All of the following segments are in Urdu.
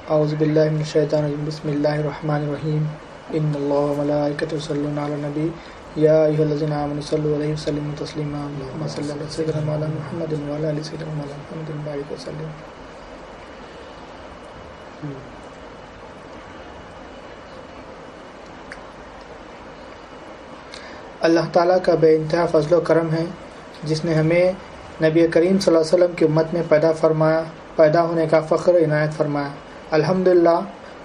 اعوذ باللہ من الشیطان الرجیم بسم اللہ الرحمن الرحیم ان اللہ وملائکتہ یصلون علی النبی یا ایھا الذین آمنوا صلوا علیہ وسلموا تسلیما اللهم صل علی سیدنا مولانا محمد وعلی آل سیدنا مولانا محمد وبارک وسلم. اللہ تعالیٰ کا بے انتہا فضل و کرم ہے جس نے ہمیں نبی کریم صلی اللہ علیہ وسلم کی امت میں پیدا ہونے کا فخر عنایت فرمایا. الحمدللہ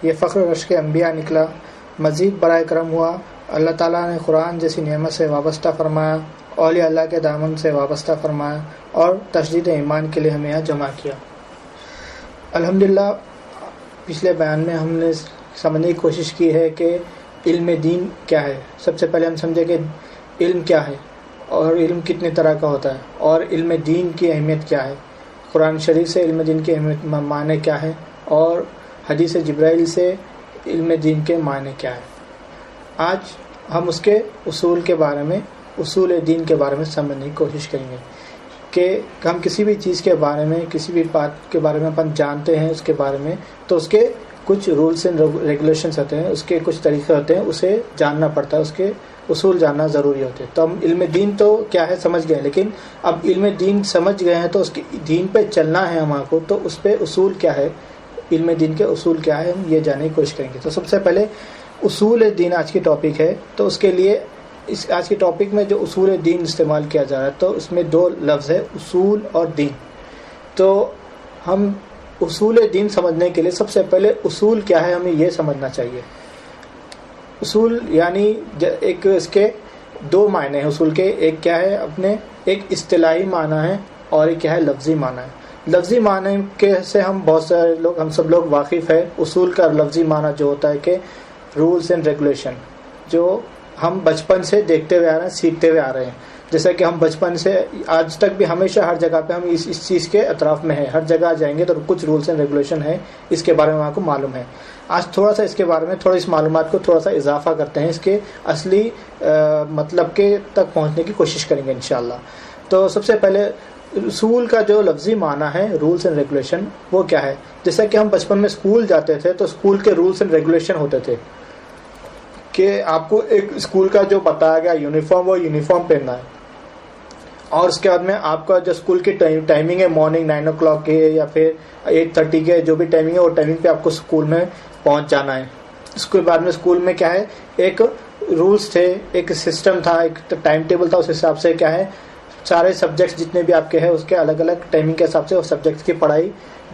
یہ فخر رشک انبیاء نکلا. مزید برائے کرم ہوا اللہ تعالیٰ نے قرآن جیسی نعمت سے وابستہ فرمایا, اولیاء اللہ کے دامن سے وابستہ فرمایا اور تشدید ایمان کے لیے ہمیں یہاں جمع کیا. الحمدللہ پچھلے بیان میں ہم نے سمجھنے کی کوشش کی ہے کہ علم دین کیا ہے. سب سے پہلے ہم سمجھے کہ علم کیا ہے اور علم کتنے طرح کا ہوتا ہے اور علم دین کی اہمیت کیا ہے. قرآن شریف سے علم دین کی اہمیت معنی کیا ہے اور حدیث جبرائیل سے علم دین کے معنی کیا ہے. آج ہم اس کے اصول کے بارے میں, اصول دین کے بارے میں سمجھنے کی کوشش کریں گے کہ ہم کسی بھی چیز کے بارے میں, کسی بھی بات کے بارے میں اپن جانتے ہیں اس کے بارے میں, تو اس کے کچھ رولس اینڈ ریگولیشنس ہوتے ہیں, اس کے کچھ طریقے ہوتے ہیں, اسے جاننا پڑتا ہے, اس کے اصول جاننا ضروری ہوتے ہیں. تو ہم علم دین تو کیا ہے سمجھ گئے, لیکن اب علم دین سمجھ گئے ہیں تو اس کی دین پہ چلنا ہے ہمارے کو, تو اس پہ اصول کیا ہے, علم دین کے اصول کیا ہے, ہم یہ جاننے کی کوشش کریں گے. تو سب سے پہلے اصول دین آج کی ٹاپک ہے. تو اس کے لیے آج کی ٹاپک میں جو اصول دین استعمال کیا جا رہا ہے تو اس میں دو لفظ ہے, اصول اور دین. تو ہم اصول دین سمجھنے کے لیے سب سے پہلے اصول کیا ہے ہمیں یہ سمجھنا چاہیے. اصول یعنی ایک اس کے دو معنی ہیں اصول کے. ایک کیا ہے اپنے ایک اصطلاحی معنی ہے اور ایک کیا ہے لفظی معنی ہے. لفظی معنی کے سے ہم بہت سارے لوگ, ہم سب لوگ واقف ہے. اصول کا لفظی معنی جو ہوتا ہے کہ رولز اینڈ ریگولیشن, جو ہم بچپن سے دیکھتے ہوئے آ رہے ہیں, سیکھتے ہوئے آ رہے ہیں. جیسا کہ ہم بچپن سے آج تک بھی ہمیشہ ہر جگہ پہ ہم اس چیز کے اطراف میں ہیں. ہر جگہ جائیں گے تو کچھ رولز اینڈ ریگولیشن ہے, اس کے بارے میں آپ کو معلوم ہے. آج تھوڑا سا اس کے بارے میں تھوڑی اس معلومات کو تھوڑا سا اضافہ کرتے ہیں, اس کے اصلی مطلب کے تک پہنچنے کی کوشش کریں گے انشاءاللہ. تو سب سے پہلے اصول کا جو لفظی معنی ہے رولز اینڈ ریگولیشن وہ کیا ہے. جیسا کہ ہم بچپن میں اسکول جاتے تھے تو اسکول کے رولز اینڈ ریگولیشن ہوتے تھے کہ آپ کو ایک اسکول کا جو بتایا گیا یونیفارم, وہ یونیفارم پہننا ہے. اور اس کے بعد میں آپ کا جو اسکول کی ٹائمنگ ہے مارننگ 9 o'clock کے یا پھر 8:30 کے, جو بھی ٹائمنگ ہے وہ ٹائمنگ پہ آپ کو اسکول میں پہنچ جانا ہے. اس کے بعد میں اسکول میں کیا ہے ایک رولز تھے, ایک سسٹم تھا, ایک ٹائم ٹیبل تھا. اس حساب سے کیا ہے سارے سبجیکٹس جتنے بھی آپ کے ہیں اس کے الگ الگ ٹائمنگ کے حساب سے اس سبجیکٹس کی پڑھائی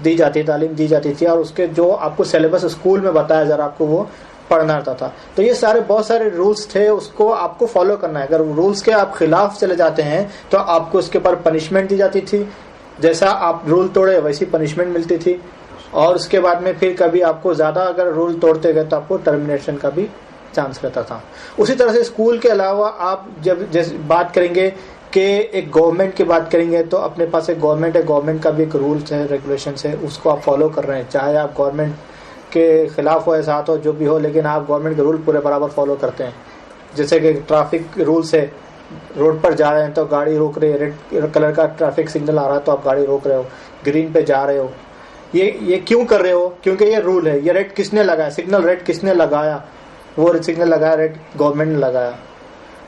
دی جاتی, تعلیم دی جاتی تھی, اور اس کے جو آپ کو سلیبس اسکول میں بتایا جا رہا آپ کو وہ پڑھنا رہتا تھا. تو یہ سارے بہت سارے رولز تھے, اس کو آپ کو فالو کرنا ہے. اگر رولز کے آپ خلاف چلے جاتے ہیں تو آپ کو اس کے اوپر پنشمنٹ دی جاتی تھی. جیسا آپ رول توڑے ویسی پنشمنٹ ملتی تھی. اور اس کے بعد میں پھر کبھی آپ کو زیادہ اگر رول توڑتے گئے تو آپ کو ٹرمینیشن کا بھی چانس رہتا تھا. اسی طرح سے اسکول کے علاوہ آپ جب جیسے بات کریں گے کہ ایک گورنمنٹ کی بات کریں گے تو اپنے پاس ایک گورنمنٹ ہے, گورنمنٹ کا بھی ایک رولس ہے, ریگولیشنس ہے, اس کو آپ فالو کر رہے ہیں. چاہے آپ گورنمنٹ کے خلاف ہو یا ساتھ ہو جو بھی ہو, لیکن آپ گورنمنٹ کے رول پورے برابر فالو کرتے ہیں. جیسے کہ ٹرافک رولس ہے, روڈ پر جا رہے ہیں تو گاڑی روک رہی ہے, ریڈ کلر کا ٹریفک سگنل آ رہا ہے تو آپ گاڑی روک رہے ہو, گرین پہ جا رہے ہو. یہ کیوں کر رہے ہو؟ کیونکہ یہ رول ہے. یہ ریڈ کس نے لگایا, سگنل ریڈ کس نے لگایا, وہ سگنل لگایا ریڈ گورنمنٹ نے لگایا.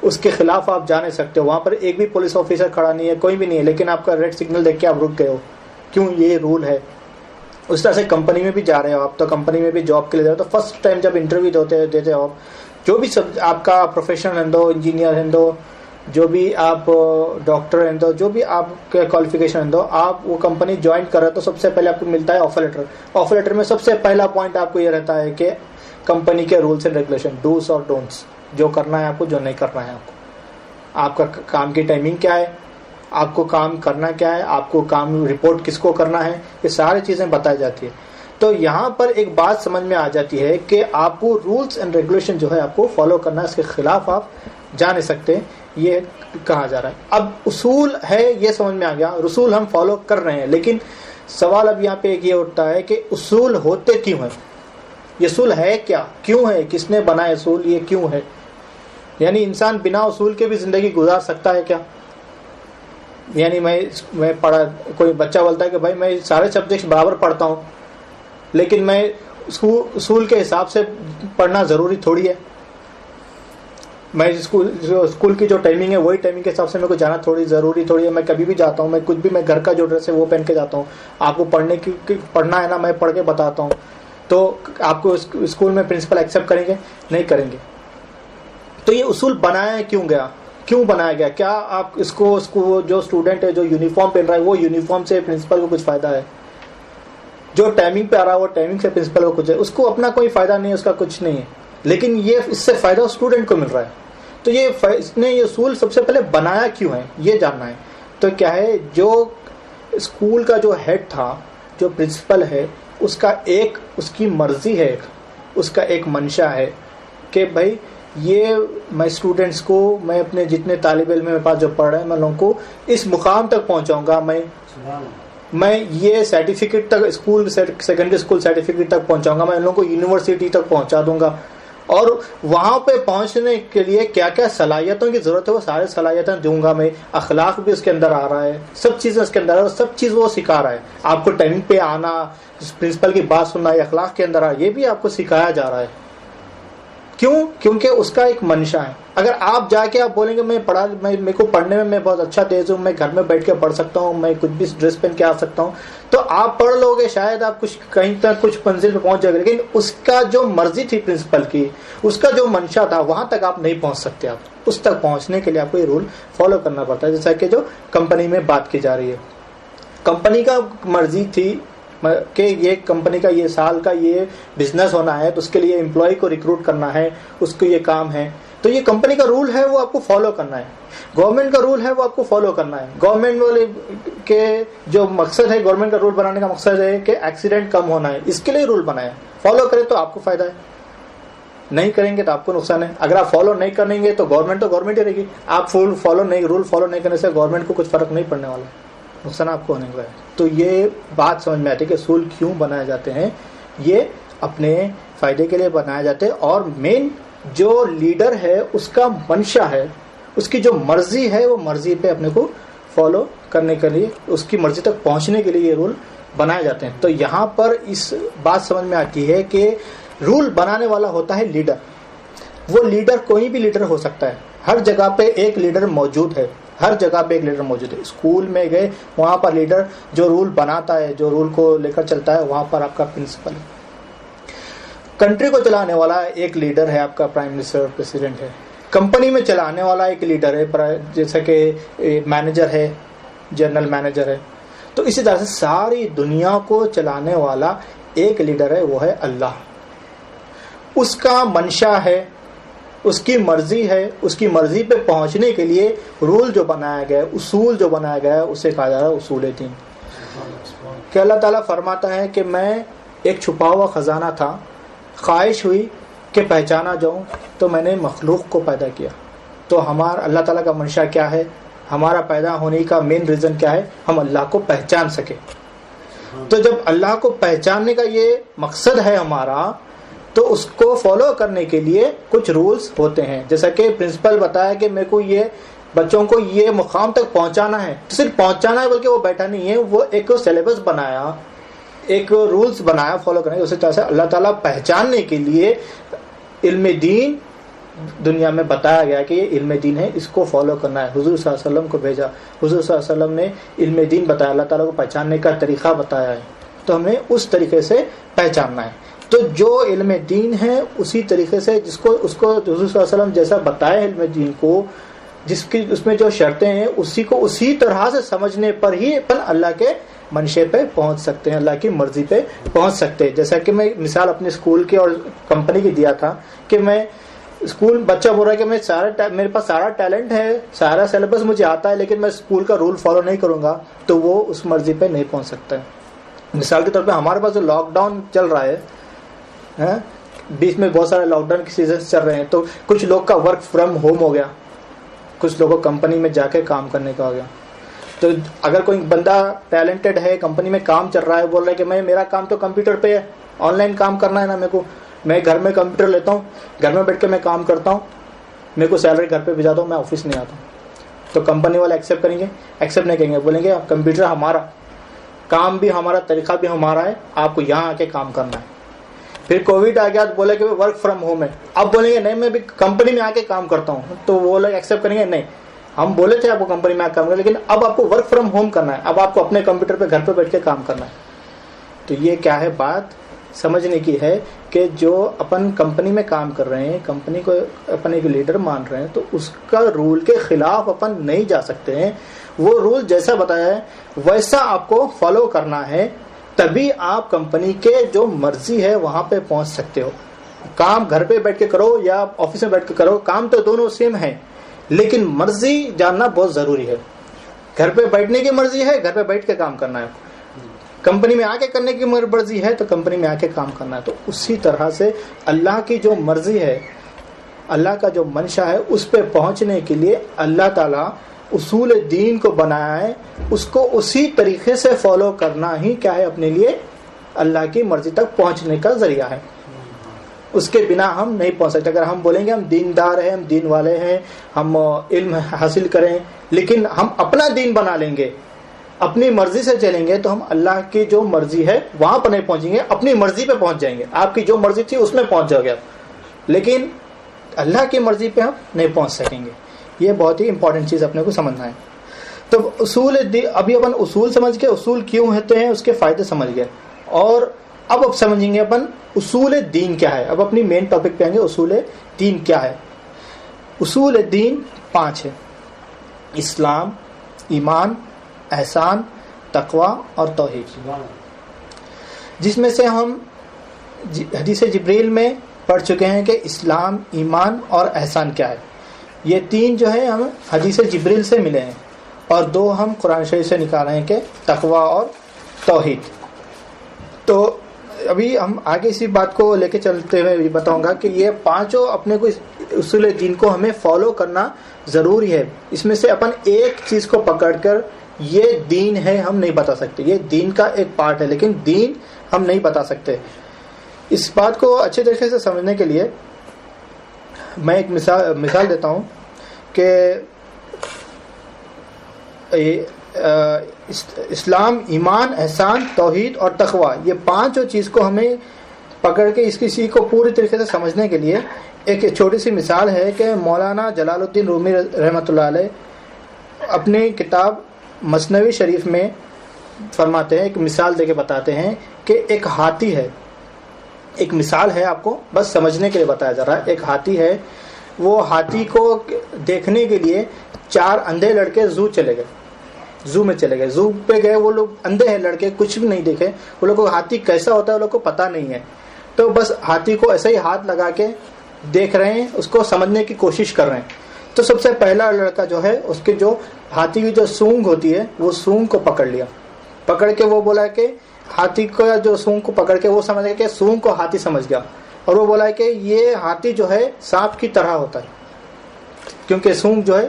اس کے خلاف آپ جا نہیں سکتے ہو. وہاں پر ایک بھی پولیس آفیسر کھڑا نہیں ہے, کوئی بھی نہیں ہے, لیکن آپ کا ریڈ سگنل دیکھ کے آپ رک گئے ہو. کیوں؟ یہ رول ہے. اس طرح سے کمپنی میں بھی جا رہے ہو آپ, تو کمپنی میں بھی جاب کے لیے جا رہے ہو تو فرسٹ ٹائم جب انٹرویو دیتے ہو, جو بھی سب آپ کا پروفیشن ہے دو, انجینئر ہے دو, جو بھی آپ ڈاکٹر ہیں دو, جو بھی آپ کے کوالیفیکیشن ہے دو, آپ وہ کمپنی جوائن کر رہے ہو تو سب سے پہلے آپ کو ملتا ہے آفر لیٹر. آفر لیٹر میں سب سے پہلا پوائنٹ آپ کو یہ رہتا ہے کہ کمپنی کے رولس اینڈ ریگولیشن, ڈوز اور ڈونٹس, جو کرنا ہے آپ کو, جو نہیں کرنا ہے آپ کا کام کی ٹائمنگ کیا ہے, آپ کو کام کرنا کیا ہے, آپ کو کام رپورٹ کس کو کرنا ہے, یہ ساری چیزیں بتائی جاتی ہے. تو یہاں پر ایک بات سمجھ میں آ جاتی ہے کہ آپ کو رولز اینڈ ریگولیشن جو ہے آپ کو فالو کرنا ہے, اس کے خلاف آپ جا نہیں سکتے, یہ کہا جا رہا ہے. اب اصول ہے یہ سمجھ میں آ گیا, رسول ہم فالو کر رہے ہیں, لیکن سوال اب یہاں پہ ایک یہ اٹھتا ہے کہ اصول ہوتے کیوں ہیں, یہ اصول ہے کیا, کیوں ہے, کس نے بنائے اصول, یہ کیوں ہے. یعنی انسان بنا اصول کے بھی زندگی گزار سکتا ہے کیا؟ یعنی میں پڑھا, کوئی بچہ بولتا ہے کہ بھائی میں سارے سبجیکٹ برابر پڑھتا ہوں, لیکن میں اصول کے حساب سے پڑھنا ضروری تھوڑی ہے. میں اسکول کی جو ٹائمنگ ہے وہی ٹائمنگ کے حساب سے میرے کو جانا ضروری تھوڑی ہے. میں کبھی بھی جاتا ہوں, میں کچھ بھی, میں گھر کا جو ڈریس ہے وہ پہن کے جاتا ہوں. آپ کو پڑھنا ہے نا, میں پڑھ کے بتاتا ہوں. تو آپ کو اسکول میں پرنسپل ایکسیپٹ کریں گے؟ نہیں کریں گے. تو یہ اصول بنایا کیوں بنایا گیا؟ کیا آپ اس کو جو اسٹوڈنٹ ہے جو یونیفارم پہن رہا ہے وہ یونیفارم سے پرنسپل کو کچھ فائدہ ہے؟ جو ٹائمنگ پہ آ رہا ہے وہ ٹائمنگ سے پرنسپل کو کچھ ہے؟ اس کو اپنا کوئی فائدہ نہیں ہے, اس کا کچھ نہیں ہے, لیکن یہ اس سے فائدہ اسٹوڈنٹ کو مل رہا ہے. تو اس نے یہ اصول سب سے پہلے بنایا کیوں ہے یہ جاننا ہے. تو کیا ہے, جو اسکول کا جو ہیڈ تھا, جو پرنسپل ہے, اس کی مرضی ہے, اس کا ایک منشا ہے کہ بھائی یہ میں اسٹوڈنٹس کو, میں اپنے جتنے طالب علم میرے پاس جو پڑھ رہے ہیں, میں لوگوں کو اس مقام تک پہنچاؤں گا. میں یہ سرٹیفکیٹ تک, اسکول سیکنڈری اسکول سرٹیفکیٹ تک پہنچاؤں گا. میں ان لوگوں کو یونیورسٹی تک پہنچا دوں گا, اور وہاں پہ پہنچنے کے لیے کیا کیا صلاحیتوں کی ضرورت ہے وہ سارے صلاحیتیں دوں گا. میں اخلاق بھی اس کے اندر آ رہا ہے, سب چیزیں اس کے اندر, سب چیز وہ سکھا رہا ہے. آپ کو ٹائم پہ آنا, پرنسپل کی بات سننا, یہ اخلاق کے اندر یہ بھی آپ کو سکھایا جا رہا ہے. کیوں؟ کیونکہ اس کا ایک منشا ہے. اگر آپ جا کے آپ بولیں گے میرے کو پڑھنے میں بہت اچھا تیز ہوں, میں گھر میں بیٹھ کے پڑھ سکتا ہوں, میں کچھ بھی ڈریس پہن کے آ سکتا ہوں, تو آپ پڑھ لو گے, شاید آپ کہیں تک کچھ منزل پہ پہنچ جائے گا. لیکن اس کا جو مرضی تھی پرنسپل کی, اس کا جو منشا تھا, وہاں تک آپ نہیں پہنچ سکتے. آپ اس تک پہنچنے کے لیے آپ کو یہ رول فالو کرنا پڑتا ہے. جیسا کہ جو کمپنی میں بات کی جا رہی ہے, کمپنی کا مرضی تھی کہ یہ کمپنی کا یہ سال کا یہ بزنس ہونا ہے, تو اس کے لیے امپلائی کو ریکروٹ کرنا ہے, اس کو یہ کام ہے. تو یہ کمپنی کا رول ہے, وہ آپ کو فالو کرنا ہے. گورنمنٹ کا رول ہے, وہ آپ کو فالو کرنا ہے. گورنمنٹ والے کے جو مقصد ہے, گورنمنٹ کا رول بنانے کا مقصد ہے کہ ایکسیڈنٹ کم ہونا ہے, اس کے لیے رول بنایا. فالو کریں تو آپ کو فائدہ ہے, نہیں کریں گے تو آپ کو نقصان ہے. اگر آپ فالو نہیں کریں گے تو گورنمنٹ ہی رہے گی. آپ رول فالو نہیں کرنے سے گورنمنٹ کو کچھ فرق نہیں پڑنے والا, نقصان آپ کو ہونے والا ہے. تو یہ بات سمجھ میں آتی ہے کہ اصول کیوں بنائے جاتے ہیں. یہ اپنے فائدے کے لیے بنائے جاتے ہیں, اور مین جو لیڈر ہے اس کا منشا ہے, اس کی جو مرضی ہے, وہ مرضی پہ اپنے کو فالو کرنے کے لیے, اس کی مرضی تک پہنچنے کے لیے یہ رول بنائے جاتے ہیں. تو یہاں پر اس بات سمجھ میں آتی ہے کہ رول بنانے والا ہوتا ہے لیڈر. وہ لیڈر کوئی بھی لیڈر ہو سکتا ہے. ہر جگہ پہ ایک لیڈر موجود ہے, ہر جگہ پہ ایک لیڈر موجود ہے. اسکول میں گئے, وہاں پر لیڈر جو رول بناتا ہے, جو رول کو لے کر چلتا ہے, وہاں پر آپ کا پرنسپل ہے. کنٹری کو چلانے والا ایک لیڈر ہے, آپ کا پرائم منسٹر, پریزیڈنٹ ہے. کمپنی میں چلانے والا ایک لیڈر ہے, جیسا کہ مینیجر ہے, جنرل مینیجر ہے. تو اسی طرح سے ساری دنیا کو چلانے والا ایک لیڈر ہے, وہ ہے اللہ. اس کا منشا ہے, اس کی مرضی ہے. اس کی مرضی پہ پہنچنے کے لیے رول جو بنایا گیا, اصول جو بنایا گیا, اسے کہا جا رہا ہے اصول دین. کہ اللہ تعالیٰ فرماتا ہے کہ میں ایک چھپا ہوا خزانہ تھا, خواہش ہوئی کہ پہچانا جاؤں, تو میں نے مخلوق کو پیدا کیا. تو ہمارا اللہ تعالیٰ کا منشا کیا ہے, ہمارا پیدا ہونے کا مین ریزن کیا ہے, ہم اللہ کو پہچان سکے. تو جب اللہ کو پہچاننے کا یہ مقصد ہے ہمارا, تو اس کو فالو کرنے کے لیے کچھ رولز ہوتے ہیں. جیسا کہ پرنسپل بتایا کہ میرے کو یہ بچوں کو یہ مقام تک پہنچانا ہے, تو صرف پہنچانا ہے, بلکہ وہ بیٹھا نہیں ہے, وہ ایک سلیبس بنایا, ایک رولز بنایا فالو کرنے. اسی طرح سے اللہ تعالیٰ پہچاننے کے لیے علم دین دنیا میں بتایا گیا کہ یہ علم دین ہے, اس کو فالو کرنا ہے. حضور صلی اللہ علیہ وسلم کو بھیجا, حضور صلی اللہ علیہ وسلم نے علم دین بتایا, اللہ تعالیٰ کو پہچاننے کا طریقہ بتایا ہے, تو ہمیں اس طریقے سے پہچاننا ہے. تو جو علم دین ہے اسی طریقے سے اس کو حضور صلی اللہ علیہ وسلم جیسا بتایا علم دین کو, جس کی اس میں جو شرطیں ہیں, اسی کو اسی طرح سے سمجھنے پر ہی اپن اللہ کے منشے پہ پہنچ سکتے ہیں, اللہ کی مرضی پہ پہنچ سکتے ہیں. جیسا کہ میں مثال اپنے اسکول کی اور کمپنی کی دیا تھا کہ میں اسکول, بچہ بول رہا ہے کہ میرے پاس سارا ٹیلنٹ ہے, سارا سلیبس مجھے آتا ہے, لیکن میں اسکول کا رول فالو نہیں کروں گا, تو وہ اس مرضی پہ نہیں پہنچ سکتا ہے. مثال کے طور پہ ہمارے پاس جو لاک ڈاؤن چل رہا ہے, بیچ میں بہت سارے لاک ڈاؤن کے سیزنز چل رہے ہیں, تو کچھ لوگ کا ورک فرام ہوم ہو گیا, کچھ لوگوں کو کمپنی میں جا کے کام کرنے کا ہو گیا. تو اگر کوئی بندہ ٹیلنٹڈ ہے, کمپنی میں کام چل رہا ہے, بول رہا ہے کہ میرا کام تو کمپیوٹر پہ ہے, آن لائن کام کرنا ہے نا میرے کو, میں گھر میں کمپیوٹر لیتا ہوں, گھر میں بیٹھ کے میں کام کرتا ہوں, میرے کو سیلری گھر پہ بھیجاتا ہوں, میں آفس نہیں آتا ہوں. تو کمپنی والے ایکسیپٹ کریں گے؟ ایکسیپٹ نہیں کریں گے, بولیں گے کمپیوٹر ہمارا, کام بھی ہمارا، طریقہ بھی ہمارا ہے، آپ کو یہاں آ کے کام کرنا ہے. پھر کووڈ آ گیا تو بولے کہ ورک فرام ہوم ہے. اب بولیں گے نہیں میں بھی کمپنی میں آ کے کام کرتا ہوں، تو وہ لوگ ایکسیپٹ کریں گے نہیں ہم بولے تھے آپ کو کمپنی میں آ کے کام کریں، لیکن اب آپ کو ورک فرام ہوم کرنا ہے، اب آپ کو اپنے کمپیوٹر پہ گھر پہ بیٹھ کے کام کرنا ہے. تو یہ کیا ہے، بات سمجھنے کی ہے کہ جو اپن کمپنی میں کام کر رہے ہیں، کمپنی کو اپنے ایک لیڈر مان رہے ہیں، تو اس کا رول کے خلاف اپن نہیں جا سکتے ہیں. وہ رول جیسا بتایا ہے ویسا آپ کو فالو کرنا ہے، تبھی آپ کمپنی کے جو مرضی ہے وہاں پہ پہنچ سکتے ہو. کام گھر پہ بیٹھ کے کرو یا آفس میں بیٹھ کے کرو، کام تو دونوں سیم ہیں، لیکن مرضی جاننا بہت ضروری ہے. گھر پہ بیٹھنے کی مرضی ہے، گھر پہ بیٹھ کے کام کرنا ہے. کمپنی میں آ کے کرنے کی مرضی ہے تو کمپنی میں آ کے کام کرنا ہے. تو اسی طرح سے اللہ کی جو مرضی ہے، اللہ کا جو منشا ہے، اس پہ پہنچنے کے لیے اللہ تعالیٰ اصول دین کو بنایا ہے. اس کو اسی طریقے سے فالو کرنا ہی کیا ہے، اپنے لیے اللہ کی مرضی تک پہنچنے کا ذریعہ ہے. اس کے بنا ہم نہیں پہنچ سکتے. اگر ہم بولیں گے ہم دیندار ہیں، ہم دین والے ہیں، ہم علم حاصل کریں، لیکن ہم اپنا دین بنا لیں گے، اپنی مرضی سے چلیں گے، تو ہم اللہ کی جو مرضی ہے وہاں پر نہیں پہنچیں گے، اپنی مرضی پہ پہنچ جائیں گے. آپ کی جو مرضی تھی اس میں پہنچ جاؤ گے، لیکن اللہ کی مرضی پہ ہم نہیں پہنچ سکیں گے. یہ بہت ہی امپورٹنٹ چیز اپنے کو سمجھنا ہے. تو اصول ابھی اپن اصول سمجھ کے، اصول کیوں ہوتے ہیں اس کے فائدے سمجھ گئے، اور اب سمجھیں گے اپن اصول دین کیا ہے. اب اپنی مین ٹاپک پہ آئیں گے، اصول دین کیا ہے. اصول دین 5 ہے: اسلام، ایمان، احسان، تقوی اور توحید. جس میں سے ہم حدیث جبریل میں پڑھ چکے ہیں کہ اسلام، ایمان اور احسان کیا ہے. یہ 3 جو ہے ہم حدیث جبریل سے ملے ہیں، اور 2 ہم قرآن شریف سے نکال رہے ہیں کہ تقوی اور توحید. تو ابھی ہم آگے اسی بات کو لے کے چلتے ہوئے بتاؤں گا کہ یہ 5 اپنے کو اصول دین کو ہمیں فالو کرنا ضروری ہے. اس میں سے اپن ایک چیز کو پکڑ کر یہ دین ہے ہم نہیں بتا سکتے. یہ دین کا ایک پارٹ ہے، لیکن دین ہم نہیں بتا سکتے. اس بات کو اچھے طریقے سے سمجھنے کے لیے میں ایک مثال دیتا ہوں کہ اسلام، ایمان، احسان، توحید اور تقوی، یہ 5 چیز کو ہمیں پکڑ کے اس کسی کو پوری طریقے سے سمجھنے کے لیے ایک چھوٹی سی مثال ہے کہ مولانا جلال الدین رومی رحمۃ اللہ علیہ اپنی کتاب مثنوی شریف میں فرماتے ہیں، ایک مثال دے کے بتاتے ہیں کہ ایک ہاتھی ہے. ایک مثال ہے، آپ کو بس سمجھنے کے لیے بتایا جا رہا ہے. ایک ہاتھی ہے، وہ ہاتھی کو دیکھنے کے لیے 4 اندھے لڑکے زو میں چلے گئے. زو پہ گئے، وہ لوگ اندھے ہیں لڑکے، کچھ بھی نہیں دیکھے. وہ لوگ کو ہاتھی کیسا ہوتا ہے وہ لوگ کو پتہ نہیں ہے، تو بس ہاتھی کو ایسے ہی ہاتھ لگا کے دیکھ رہے ہیں، اس کو سمجھنے کی کوشش کر رہے ہیں. تو سب سے پہلا لڑکا جو ہے، اس کے جو ہاتھی کی جو سونگ ہوتی ہے، وہ سونگ کو پکڑ لیا. پکڑ کے وہ بولا کہ ہاتھی کو جو سونگ کو پکڑ کے وہ سمجھ گیا کہ سونگ کو ہاتھی سمجھ گیا، اور وہ بولا کہ یہ ہاتھی جو ہے سانپ کی طرح ہوتا ہے، کیونکہ سونگ جو ہے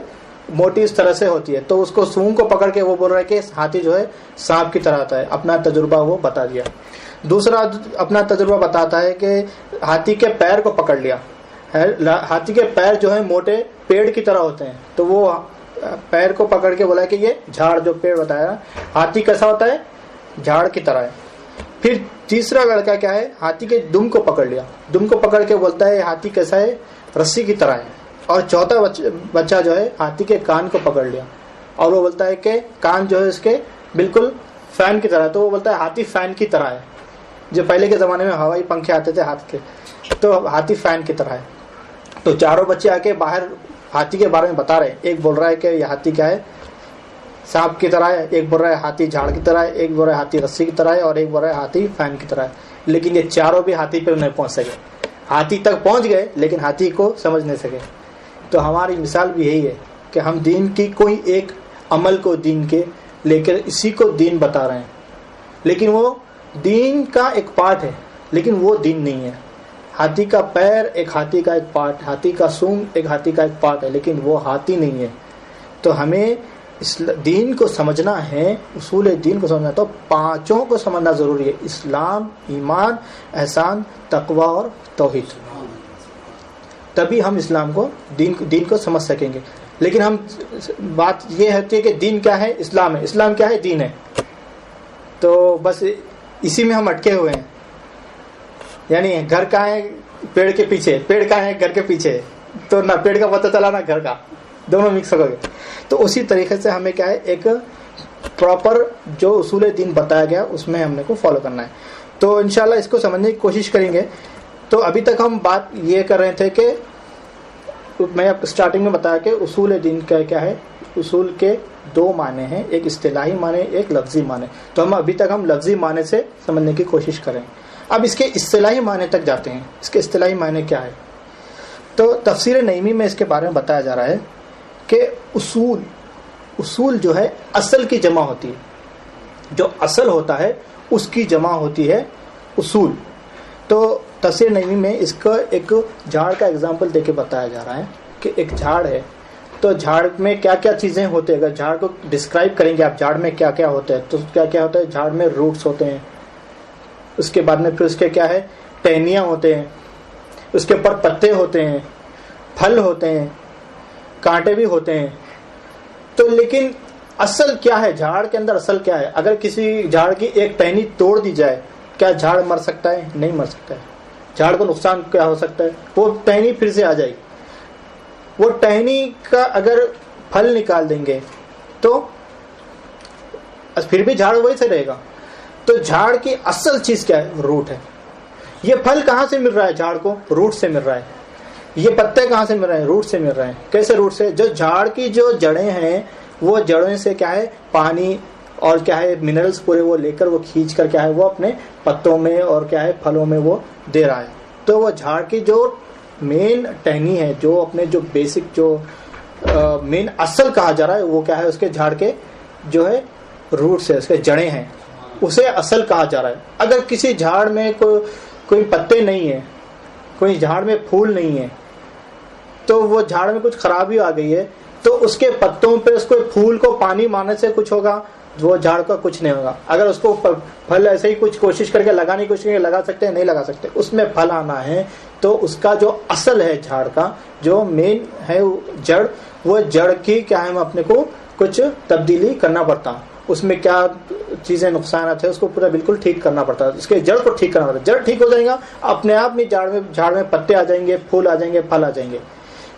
موٹی اس طرح سے ہوتی ہے. تو اس کو سونگ کو پکڑ کے وہ بول رہا ہے کہ ہاتھی جو ہے سانپ کی طرح ہوتا ہے. اپنا تجربہ وہ بتا دیا. دوسرا اپنا تجربہ بتاتا ہے کہ ہاتھی کے پیر کو پکڑ لیا. ہاتھی کے پیر جو ہے موٹے پیڑ کی طرح ہوتے ہیں، تو وہ پیر کو پکڑ کے بولا کہ یہ جھاڑ، جو پیڑ بتایا، ہاتھی کیسا ہوتا ہے، جھاڑ کی طرح ہے. پھر تیسرا لڑکا کیا ہے، ہاتھی کے دم کو پکڑ لیا. دم کو پکڑ کے بولتا ہے ہاتھی کیسا ہے، رسی کی طرح ہے. اور چوتھا بچہ جو ہے ہاتھی کے کان کو پکڑ لیا، اور وہ بولتا ہے کہ کان جو ہے اس کے بالکل فین کی طرح ہے. تو وہ بولتا ہے ہاتھی فین کی طرح ہے. جو پہلے کے زمانے میں ہوائی پنکھے آتے تھے ہاتھ کے، تو ہاتھی فین کی طرح ہے. تو چاروں بچے آ کے باہر ہاتھی کے بارے میں بتا رہے ہیں. ایک بول رہا ہے کہ یہ ہاتھی کیا ہے، سانپ کی طرح ہے. ایک بول رہا ہے ہاتھی جھاڑ کی طرح ہے. ایک بول رہا ہے ہاتھی رسی کی طرح ہے. اور ایک بول رہا ہے ہاتھی فین کی طرح ہے. لیکن یہ چاروں بھی ہاتھی پہ نہیں پہنچ سکے. ہاتھی تک پہنچ گئے لیکن ہاتھی کو سمجھ نہیں سکے. تو ہماری مثال بھی یہی ہے کہ ہم دین کی کوئی ایک عمل کو دین کے لے کر اسی کو دین بتا رہے ہیں، لیکن وہ دین کا ایک پارٹ ہے، لیکن وہ دین نہیں ہے. ہاتھی کا پیر ایک ہاتھی کا ایک پارٹ، ہاتھی کا سونگ ایک ہاتھی کا ایک پارٹ ہے، لیکن وہ ہاتھی نہیں ہے. تو ہمیں دین کو سمجھنا ہے، اصول دین کو سمجھنا ہے، تو 5 کو سمجھنا ضروری ہے: اسلام، ایمان، احسان، تقوی اور توحید. تبھی ہم اسلام کو دین کو سمجھ سکیں گے. لیکن ہم بات یہ ہوتی ہے کہ دین کیا ہے، اسلام ہے. اسلام کیا ہے، دین ہے. تو بس اسی میں ہم اٹکے ہوئے ہیں. یعنی گھر کہاں ہے پیڑ کے پیچھے, پیڑ کہاں ہے گھر کے پیچھے, تو نہ پیڑ کا پتہ چلا نہ گھر کا, دونوں مکس ہو گئے. تو اسی طریقے سے ہمیں کیا ہے ایک پراپر جو اصول دین بتایا گیا اس میں ہم نے کو فالو کرنا ہے. تو انشاءاللہ اس کو سمجھنے کی کوشش کریں گے. تو ابھی تک ہم بات یہ کر رہے تھے کہ میں اسٹارٹنگ میں بتایا کہ اصول دین کا کیا ہے. اصول کے دو معنی ہیں, ایک اصطلاحی معنی, ایک لفظی معنی. تو ہم ابھی تک لفظی معنی سے سمجھنے کی کوشش کریں. اب اس کے اصطلاحی معنی تک جاتے ہیں. اس کے اصطلاحی معنی کیا ہے؟ تو تفسیر نعیمی میں اس کے بارے میں بتایا جا رہا ہے کہ اصول جو ہے اصل کی جمع ہوتی ہے. جو اصل ہوتا ہے اس کی جمع ہوتی ہے اصول. تو تفسیر نعیمی میں اس کا ایک جھاڑ کا اگزامپل دے کے بتایا جا رہا ہے کہ ایک جھاڑ ہے, تو جھاڑ میں کیا کیا چیزیں ہوتے ہیں. اگر جھاڑ کو ڈسکرائب کریں گے آپ جھاڑ میں کیا کیا ہوتا ہے, تو کیا کیا ہوتا ہے. جھاڑ میں روٹس ہوتے ہیں, اس کے بعد میں پھر اس کے کیا ہے ٹہنیاں ہوتے ہیں, اس کے اوپر پتے ہوتے ہیں, پھل ہوتے ہیں, کانٹے بھی ہوتے ہیں. تو لیکن اصل کیا ہے جھاڑ کے اندر؟ اصل کیا ہے؟ اگر کسی جھاڑ کی ایک ٹہنی توڑ دی جائے, کیا جھاڑ مر سکتا ہے؟ نہیں مر سکتا ہے. جھاڑ کو نقصان کیا ہو سکتا ہے؟ وہ ٹہنی پھر سے آ جائے گی. وہ ٹہنی کا اگر پھل نکال دیں گے تو پھر بھی جھاڑ وہی سے رہے گا. تو جھاڑ کی اصل چیز کیا ہے؟ روٹ ہے. یہ پھل کہاں سے مل رہا ہے جھاڑ کو؟ روٹ سے مل رہا ہے. یہ پتے کہاں سے مل رہے ہیں؟ روٹ سے مل رہے ہیں. کیسے روٹ سے؟ جو جھاڑ کی جو جڑیں ہیں وہ جڑیں سے کیا ہے پانی اور کیا ہے منرلز پورے وہ لے کر وہ کھینچ کر کیا ہے وہ اپنے پتوں میں اور کیا ہے پھلوں میں وہ دے رہا ہے. تو وہ جھاڑ کی جو مین ٹہنی ہے, جو اپنے جو بیسک جو مین اصل کہا جا رہا ہے وہ کیا ہے اس کے جھاڑ کے جو ہے روٹس ہے, اس کے جڑیں ہیں, اسے اصل کہا جا رہا ہے. اگر کسی جھاڑ میں کوئی پتے نہیں ہے, کوئی جھاڑ میں پھول نہیں ہے, تو وہ جھاڑ میں کچھ خرابی آ گئی ہے, تو اس کے پتوں پہ اس کو پھول کو پانی مارنے سے کچھ ہوگا؟ وہ جھاڑ کا کچھ نہیں ہوگا. اگر اس کو پھل ایسے ہی کچھ کوشش کر کے لگانے کی کوشش کر کے لگا سکتے ہیں؟ نہیں لگا سکتے. اس میں پھل آنا ہے تو اس کا جو اصل ہے جھاڑ کا جو مین ہے جڑ, وہ جڑ کی کیا ہے ہم اپنے کو کچھ تبدیلی کرنا پڑتا. اس میں کیا چیزیں نقصانات ہیں اس کو پورا بالکل ٹھیک کرنا پڑتا ہے. اس کے جڑ کو ٹھیک کرنا پڑتا ہے. جڑ ٹھیک ہو جائے گا اپنے آپ میں جھاڑ میں پتے آ جائیں گے, پھول آ جائیں گے, پھل آ جائیں گے.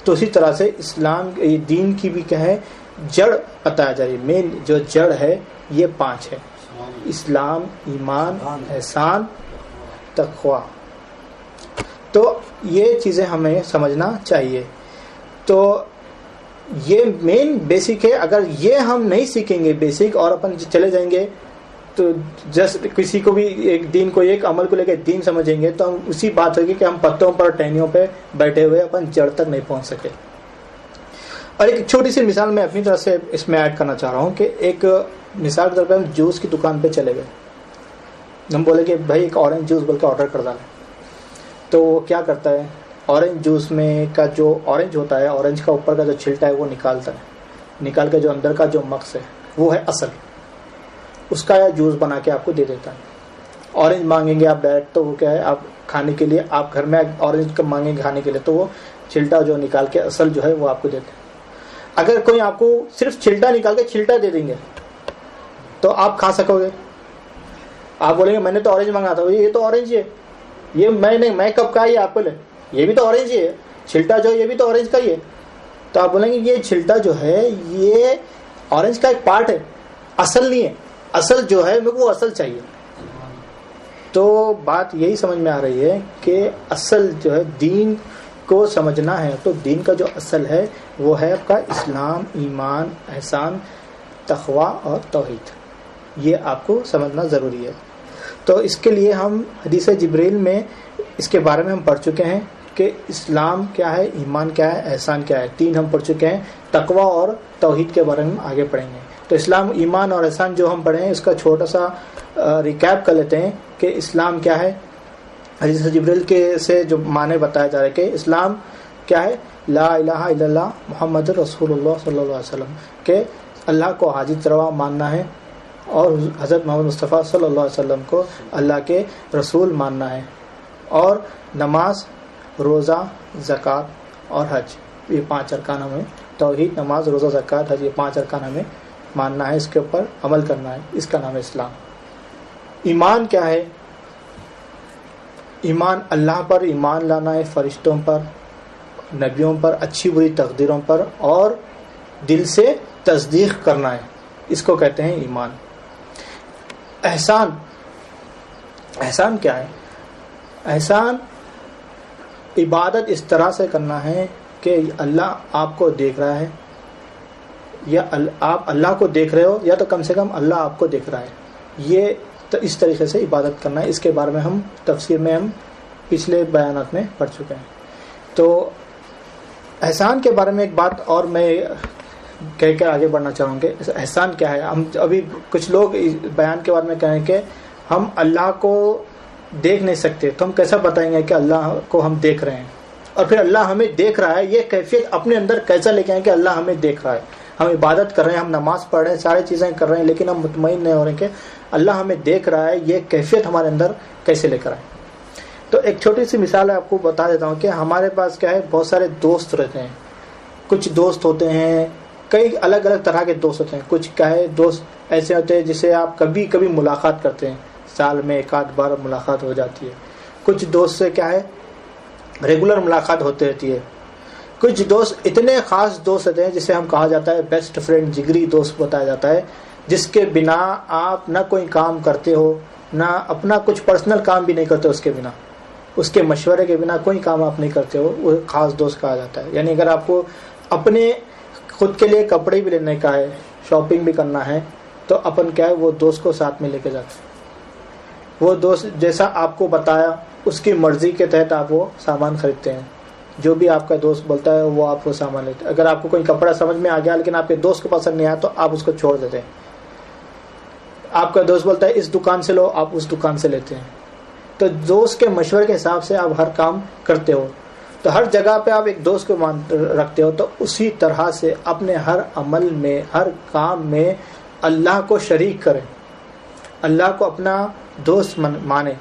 تو اسی طرح سے اسلام دین کی بھی کیا ہے جڑ بتایا جا رہی ہے. مین جو جڑ ہے یہ 5 ہے: اسلام, ایمان, احسان, تقوی. تو یہ چیزیں ہمیں سمجھنا چاہیے. تو یہ مین بیسک ہے. اگر یہ ہم نہیں سیکھیں گے بیسک اور اپن چلے جائیں گے تو جسٹ کسی کو بھی ایک دین کو ایک عمل کو لے کے دین سمجھیں گے تو ہم اسی بات ہوگی کہ ہم پتوں پر ٹہنیوں پہ بیٹھے ہوئے اپن جڑ تک نہیں پہنچ سکے. اور ایک چھوٹی سی مثال میں اپنی طرف سے اس میں ایڈ کرنا چاہ رہا ہوں کہ ایک مثال کے طور پہ ہم جوس کی دکان پہ چلے گئے. ہم بولے کہ بھائی ایک اورنج جوس بول کے آرڈر کر ڈالیں. تو وہ کیا کرتا ہے, اورنج جوس میں کا جو اورنج ہوتا ہے, اورنج کا اوپر کا جو چھلٹا ہے وہ نکالتا ہے. نکال کے جو اندر کا جو مغز ہے وہ ہے اصل, اس کا جوس بنا کے آپ کو دے دیتا ہے. اورنج مانگیں گے آپ ڈائریکٹ تو وہ کیا ہے آپ کھانے کے لیے, آپ گھر میں اورنج مانگیں گے کھانے کے لیے تو وہ چھلٹا جو نکال کے اصل جو ہے وہ آپ کو دیتے ہیں. اگر کوئی آپ کو صرف چھلٹا نکال کے چھلٹا دے دیں گے تو آپ کھا سکو گے؟ آپ بولیں گے میں نے تو اورنج منگا تھا, یہ تو اورنج ہے, یہ میں کب کا یہ آپ کو لے, یہ بھی تو اورنج ہی ہے, چھلٹا جو یہ بھی تو اورنج کا ہی ہے. تو آپ بولیں گے یہ چھلٹا جو ہے یہ اورنج کا ایک پارٹ ہے, اصل نہیں ہے. اصل جو ہے میرے کو وہ اصل چاہیے. تو بات یہی سمجھ میں آ رہی ہے کہ اصل جو ہے دین کو سمجھنا ہے تو دین کا جو اصل ہے وہ ہے آپ کا اسلام, ایمان, احسان, تقوی اور توحید. یہ آپ کو سمجھنا ضروری ہے. تو اس کے لیے ہم حدیث جبریل میں اس کے بارے میں ہم پڑھ چکے ہیں کہ اسلام کیا ہے, ایمان کیا ہے, احسان کیا ہے. 3 ہم پڑھ چکے ہیں. تقوی اور توحید کے بارے میں آگے پڑھیں گے. تو اسلام, ایمان اور احسان جو ہم پڑھے ہیں اس کا چھوٹا سا ریکیپ کر لیتے ہیں کہ اسلام کیا ہے. حدیث جبریل کے سے جو معنی بتایا جا رہا ہے کہ اسلام کیا ہے, لا الہ الا اللہ محمد رسول اللہ صلی اللہ علیہ وسلم, کہ اللہ کو حاجت روا ماننا ہے اور حضرت محمد مصطفیٰ صلی اللہ علیہ وسلم کو اللہ کے رسول ماننا ہے. اور نماز, روزہ, زکوٰۃ اور حج, یہ 5 ارکان ہمیں, توحید, نماز, روزہ, زکوٰۃ, حج, یہ 5 ارکان ہمیں ماننا ہے, اس کے اوپر عمل کرنا ہے. اس کا نام ہے اسلام. ایمان کیا ہے؟ ایمان اللہ پر ایمان لانا ہے، فرشتوں پر، نبیوں پر، اچھی بری تقدیروں پر، اور دل سے تصدیق کرنا ہے، اس کو کہتے ہیں ایمان۔ احسان کیا ہے؟ احسان عبادت اس طرح سے کرنا ہے کہ اللہ آپ کو دیکھ رہا ہے، یا آپ اللہ کو دیکھ رہے ہو، یا تو کم سے کم اللہ آپ کو دیکھ رہا ہے، یہ تو اس طریقے سے عبادت کرنا ہے۔ اس کے بارے میں ہم تفسیر میں ہم پچھلے بیانات میں پڑھ چکے ہیں۔ تو احسان کے بارے میں ایک بات اور میں کہہ کر آگے بڑھنا چاہوں گے۔ احسان کیا ہے؟ ہم ابھی کچھ لوگ اس بیان کے بارے میں کہیں کہ ہم اللہ کو دیکھ نہیں سکتے، تو ہم کیسا بتائیں گے کہ اللہ کو ہم دیکھ رہے ہیں، اور پھر اللہ ہمیں دیکھ رہا ہے، یہ کیفیت اپنے اندر کیسا لے کے آئیں کہ اللہ ہمیں دیکھ رہا ہے؟ ہم عبادت کر رہے ہیں، ہم نماز پڑھ رہے ہیں، ساری چیزیں کر رہے ہیں، لیکن ہم مطمئن نہیں ہو رہے کہ اللہ ہمیں دیکھ رہا ہے، یہ کیفیت ہمارے اندر کیسے لے کر آئے؟ تو ایک چھوٹی سی مثال آپ کو بتا دیتا ہوں کہ ہمارے پاس کیا ہے، بہت سارے دوست رہتے ہیں۔ کچھ دوست ہوتے ہیں، کئی الگ الگ طرح کے دوست ہوتے ہیں۔ کچھ کیا ہے، دوست ایسے ہوتے ہیں جسے آپ کبھی کبھی ملاقات کرتے ہیں، سال میں ایک آدھ بار ملاقات ہو جاتی ہے۔ کچھ دوست سے کیا ہے، ریگولر ملاقات ہوتی رہتی ہے۔ کچھ دوست اتنے خاص دوست ہوتے ہیں جسے ہم کہا جاتا ہے بیسٹ فرینڈ، جگری دوست بتایا جاتا ہے، جس کے بنا آپ نہ کوئی کام کرتے ہو، نہ اپنا کچھ پرسنل کام بھی نہیں کرتے، اس کے بنا، اس کے مشورے کے بنا کوئی کام آپ نہیں کرتے ہو، وہ خاص دوست کہا جاتا ہے۔ یعنی اگر آپ کو اپنے خود کے لیے کپڑے بھی لینے کا ہے، شاپنگ بھی کرنا ہے، تو اپن کیا ہے، وہ دوست کو ساتھ میں لے کے جاتے ہیں۔ وہ دوست جیسا آپ کو بتایا اس کی مرضی کے تحت آپ وہ سامان خریدتے ہیں، جو بھی آپ کا دوست بولتا ہے وہ آپ کو سامان لیتے ہیں۔ اگر آپ کو کوئی کپڑا سمجھ میں آ گیا لیکن آپ کے دوست کو پسند نہیں آیا تو آپ اس کو چھوڑ دیتے ہیں۔ آپ کا دوست بولتا ہے اس دکان سے لو، آپ اس دکان سے لیتے ہیں۔ تو دوست کے مشورے کے حساب سے آپ ہر کام کرتے ہو، تو ہر جگہ پہ آپ ایک دوست کو رکھتے ہو، تو اسی طرح سے اپنے ہر عمل میں، ہر کام میں اللہ کو شریک کریں، اللہ کو اپنا دوست مانے،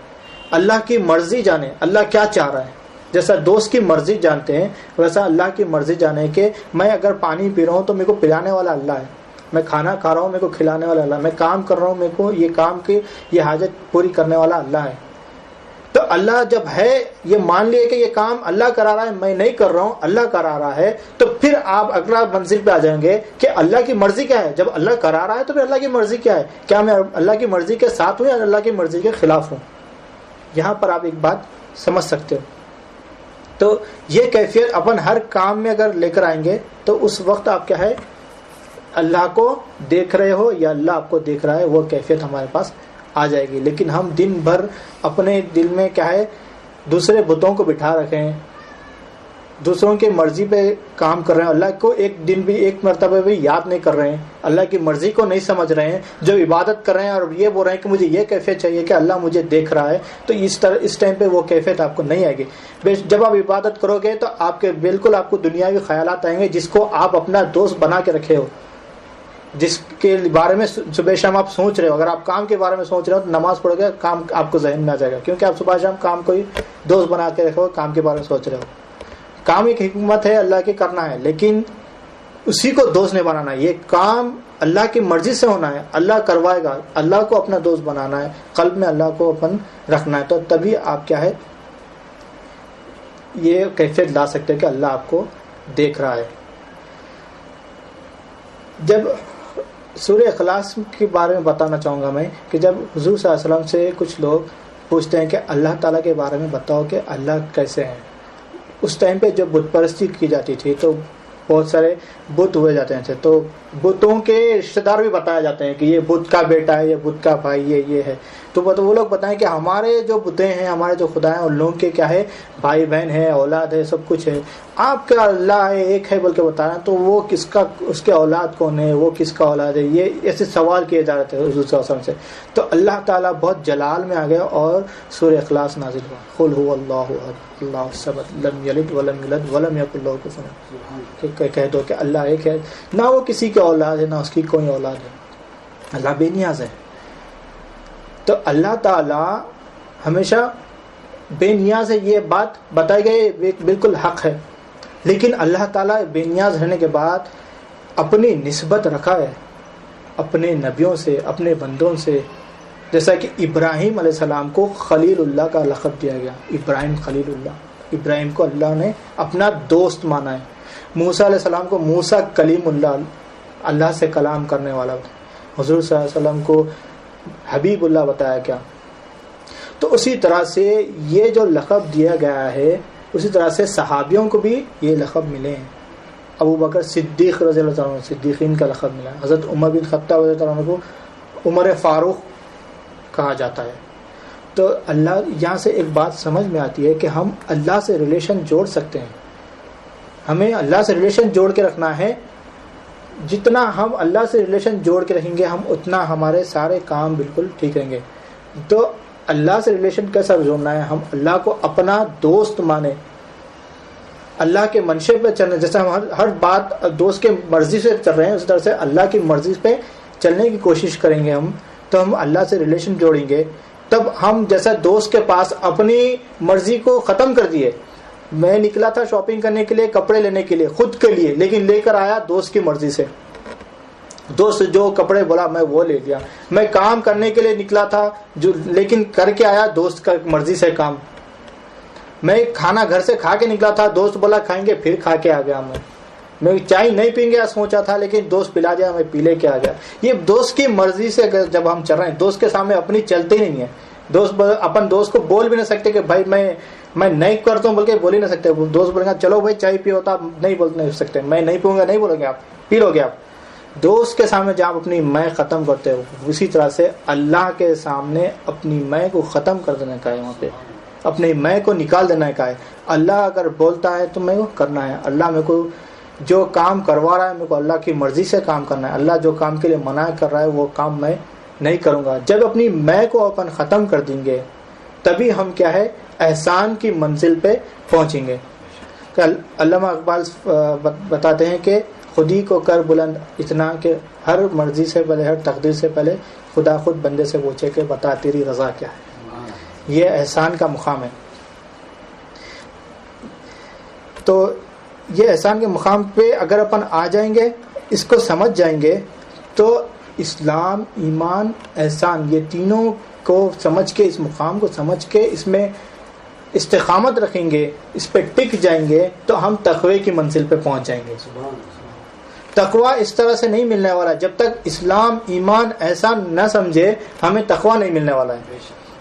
اللہ کی مرضی جانے، اللہ کیا چاہ رہا ہے۔ جیسا دوست کی مرضی جانتے ہیں ویسا اللہ کی مرضی جانے کہ میں اگر پانی پی رہا ہوں تو میرے کو پلانے والا اللہ ہے، میں کھانا کھا رہا ہوں میرے کو کھلانے والا اللہ، میں کام کر رہا ہوں میرے کو یہ کام کی یہ حاجت پوری کرنے والا اللہ ہے۔ تو اللہ جب ہے، یہ مان لیے کہ یہ کام اللہ کرا رہا ہے، میں نہیں کر رہا ہوں، اللہ کرا رہا ہے، تو پھر آپ اگلا منزل پہ آ جائیں گے کہ اللہ کی مرضی کیا ہے۔ جب اللہ کرا رہا ہے تو پھر اللہ کی مرضی کیا ہے، کیا میں اللہ کی مرضی کے ساتھ ہوں یا اللہ کی مرضی کے خلاف ہوں؟ یہاں پر آپ ایک بات سمجھ سکتے ہو۔ تو یہ کیفیت اپن ہر کام میں اگر لے کر آئیں گے تو اس وقت آپ کیا ہے، اللہ کو دیکھ رہے ہو یا اللہ آپ کو دیکھ رہا ہے، وہ کیفیت ہمارے پاس آ جائے گی۔ لیکن ہم دن بھر اپنے دل میں کیا ہے، دوسرے بتوں کو بٹھا رکھے ہیں، دوسروں کی مرضی پہ کام کر رہے ہیں، اللہ کو ایک دن بھی ایک مرتبہ بھی یاد نہیں کر رہے ہیں، اللہ کی مرضی کو نہیں سمجھ رہے ہیں، جو عبادت کر رہے ہیں اور یہ بول رہے ہیں کہ مجھے یہ کیفیت چاہیے کہ اللہ مجھے دیکھ رہا ہے، تو اس ٹائم پہ وہ کیفیت آپ کو نہیں آئے گی۔ جب آپ عبادت کرو گے تو آپ کے بالکل آپ کو دنیاوی خیالات آئیں گے، جس کو آپ اپنا دوست بنا کے رکھے ہو، جس کے بارے میں صبح شام آپ سوچ رہے ہو۔ اگر آپ کام کے بارے میں سوچ رہے ہو تو نماز پڑھو گے، کام آپ کو ذہن میں آ جائے گا، کیونکہ آپ صبح شام کام کو ہی دوست بنا کے رکھو، کام کے بارے میں سوچ رہے ہو۔ کام ایک حکمت ہے اللہ کی کرنا ہے، لیکن اسی کو دوست نہیں بنانا ہے۔ یہ کام اللہ کی مرضی سے ہونا ہے، اللہ کروائے گا، اللہ کو اپنا دوست بنانا ہے، قلب میں اللہ کو اپن رکھنا ہے، تو تبھی آپ کیا ہے، یہ کیفیت لا سکتے ہیں کہ اللہ آپ کو دیکھ رہا ہے۔ جب سورہ اخلاص کے بارے میں بتانا چاہوں گا میں کہ جب حضور صلی اللہ علیہ وسلم سے کچھ لوگ پوچھتے ہیں کہ اللہ تعالیٰ کے بارے میں بتاؤ کہ اللہ کیسے ہیں، اس ٹائم پہ جو بت پرستی کی جاتی تھی تو بہت سارے بت ہوئے جاتے تھے، تو بتوں کے رشتہ دار بھی بتایا جاتے ہیں کہ یہ بت کا بیٹا ہے، یہ بت کا بھائی ہے، یہ ہے۔ تو وہ لوگ بتائیں کہ ہمارے جو بتیں ہیں، ہمارے جو خدا ہیں، ان لوگوں کے کیا ہے، بھائی بہن ہے، اولاد ہے، سب کچھ ہے۔ آپ کا اللہ ہے، ایک ہے بول کے بتا رہے ہیں، تو وہ کس کا، اس کے اولاد کون ہے، وہ کس کا اولاد ہے، یہ ایسے سوال کیے جا رہے تھے حضور صلی اللہ علیہ وسلم سے۔ تو اللہ تعالیٰ بہت جلال میں آ گیا اور سورہ اخلاص نازل ہوا، قل هو اللہ احد اللہ الصمد لم یلد ولم یولد ولم یکن لہ کفوا احد۔ کہہ دو کہ اللہ ایک ہے، نہ وہ کسی کی اولاد ہے، نہ اس کی کوئی اولاد ہے، اللہ بے نیاز ہے۔ تو اللہ تعالیٰ ہمیشہ بے نیاز ہے، یہ بات بتائی گئی بالکل حق ہے، لیکن اللہ تعالیٰ بے نیاز رہنے کے بعد اپنی نسبت رکھا ہے اپنے نبیوں سے، اپنے بندوں سے، جیسا کہ ابراہیم علیہ السلام کو خلیل اللہ کا لقب دیا گیا، ابراہیم خلیل اللہ، ابراہیم کو اللہ نے اپنا دوست مانا ہے۔ موسیٰ علیہ السلام کو موسیٰ کلیم اللہ، اللہ سے کلام کرنے والا، حضور صلی اللہ علیہ وسلم کو حبیب اللہ بتایا گیا۔ تو اسی طرح سے یہ جو لقب دیا گیا ہے، اسی طرح سے صحابیوں کو بھی یہ لقب ملے ہیں۔ ابو بکر صدیق رضی اللہ عنہ صدیقین کا لقب ملا، حضرت عمر بن خطاب رضی اللہ عنہ کو عمر فاروق کہا جاتا ہے۔ تو اللہ، یہاں سے ایک بات سمجھ میں آتی ہے کہ ہم اللہ سے ریلیشن جوڑ سکتے ہیں، ہمیں اللہ سے ریلیشن جوڑ کے رکھنا ہے۔ جتنا ہم اللہ سے ریلیشن جوڑ کے رکھیں گے، ہم اتنا ہمارے سارے کام بالکل ٹھیک رہیں گے۔ تو اللہ سے ریلیشن کیسا جوڑنا ہے؟ ہم اللہ کو اپنا دوست مانیں، اللہ کے منشے پہ چلنا، جیسے ہم ہر بات دوست کے مرضی سے چل رہے ہیں، اسی طرح سے اللہ کی مرضی پہ چلنے کی کوشش کریں گے ہم، تو ہم اللہ سے ریلیشن جوڑیں گے۔ تب ہم جیسا دوست کے پاس اپنی مرضی کو ختم کر دیے، میں نکلا تھا شاپنگ کرنے کے لیے، کپڑے لینے کے لیے خود کے لیے، لیکن لے کر آیا دوست کی مرضی سے، دوست جو کپڑے بولا میں وہ لے لیا۔ میں کام کرنے کے لیے نکلا تھا لیکن کر کے آیا دوست کا مرضی سے کام۔ میں کھانا گھر سے کھا کے نکلا تھا، دوست بولا کھائیں گے، پھر کھا کے آ گیا۔ میں چائے نہیں پئیں گے سوچا تھا، لیکن دوست پلا دیا، میں پی لے کے آ گیا۔ یہ دوست کی مرضی سے جب ہم چل رہے ہیں، دوست کے سامنے اپنی چلتے ہی نہیں ہے۔ دوست اپن دوست کو بول بھی نہیں سکتے کہ بھائی میں نہیں کرتا ہوں، بلکہ بول ہی نہیں سکتے۔ دوست بولیں گا چلو بھائی چائے پیو، ہوتا نہیں بول نہیں سکتے، میں نہیں پیوں گا نہیں بولو گے، آپ پی لو گے آپ۔ دوست کے سامنے جب آپ اپنی میں ختم کرتے ہو، اسی طرح سے اللہ کے سامنے اپنی میں کو ختم کر دینے کا ہے، وہاں پہ اپنی میں کو نکال دینے کا ہے۔ اللہ اگر بولتا ہے تو میں کو کرنا ہے، اللہ میرے کو جو کام کروا رہا ہے میرے کو اللہ کی مرضی سے کام کرنا ہے، اللہ جو کام کے لیے منع کر رہا ہے وہ کام میں نہیں کروں گا۔ جب اپنی میں کو اپن ختم کر دیں گے تبھی ہم کیا ہے احسان کی منزل پہ پہنچیں گے۔ علامہ اقبال بتاتے ہیں کہ خودی کو کر بلند اتنا کہ ہر مرضی سے پہلے، ہر تقدیر سے پہلے خدا خود بندے سے پوچھے کہ بتا تیری رضا کیا ہے۔ یہ احسان کا مقام ہے۔ تو یہ احسان کے مقام پہ اگر اپن آ جائیں گے، اس کو سمجھ جائیں گے، تو اسلام، ایمان، احسان، یہ تینوں کو سمجھ کے، اس مقام کو سمجھ کے اس میں استقامت رکھیں گے، اس پہ ٹک جائیں گے، تو ہم تقوی کی منزل پہ پہنچ جائیں گے۔ تقوی اس طرح سے نہیں ملنے والا، جب تک اسلام، ایمان، احسان نہ سمجھے ہمیں تقوی نہیں ملنے والا ہے۔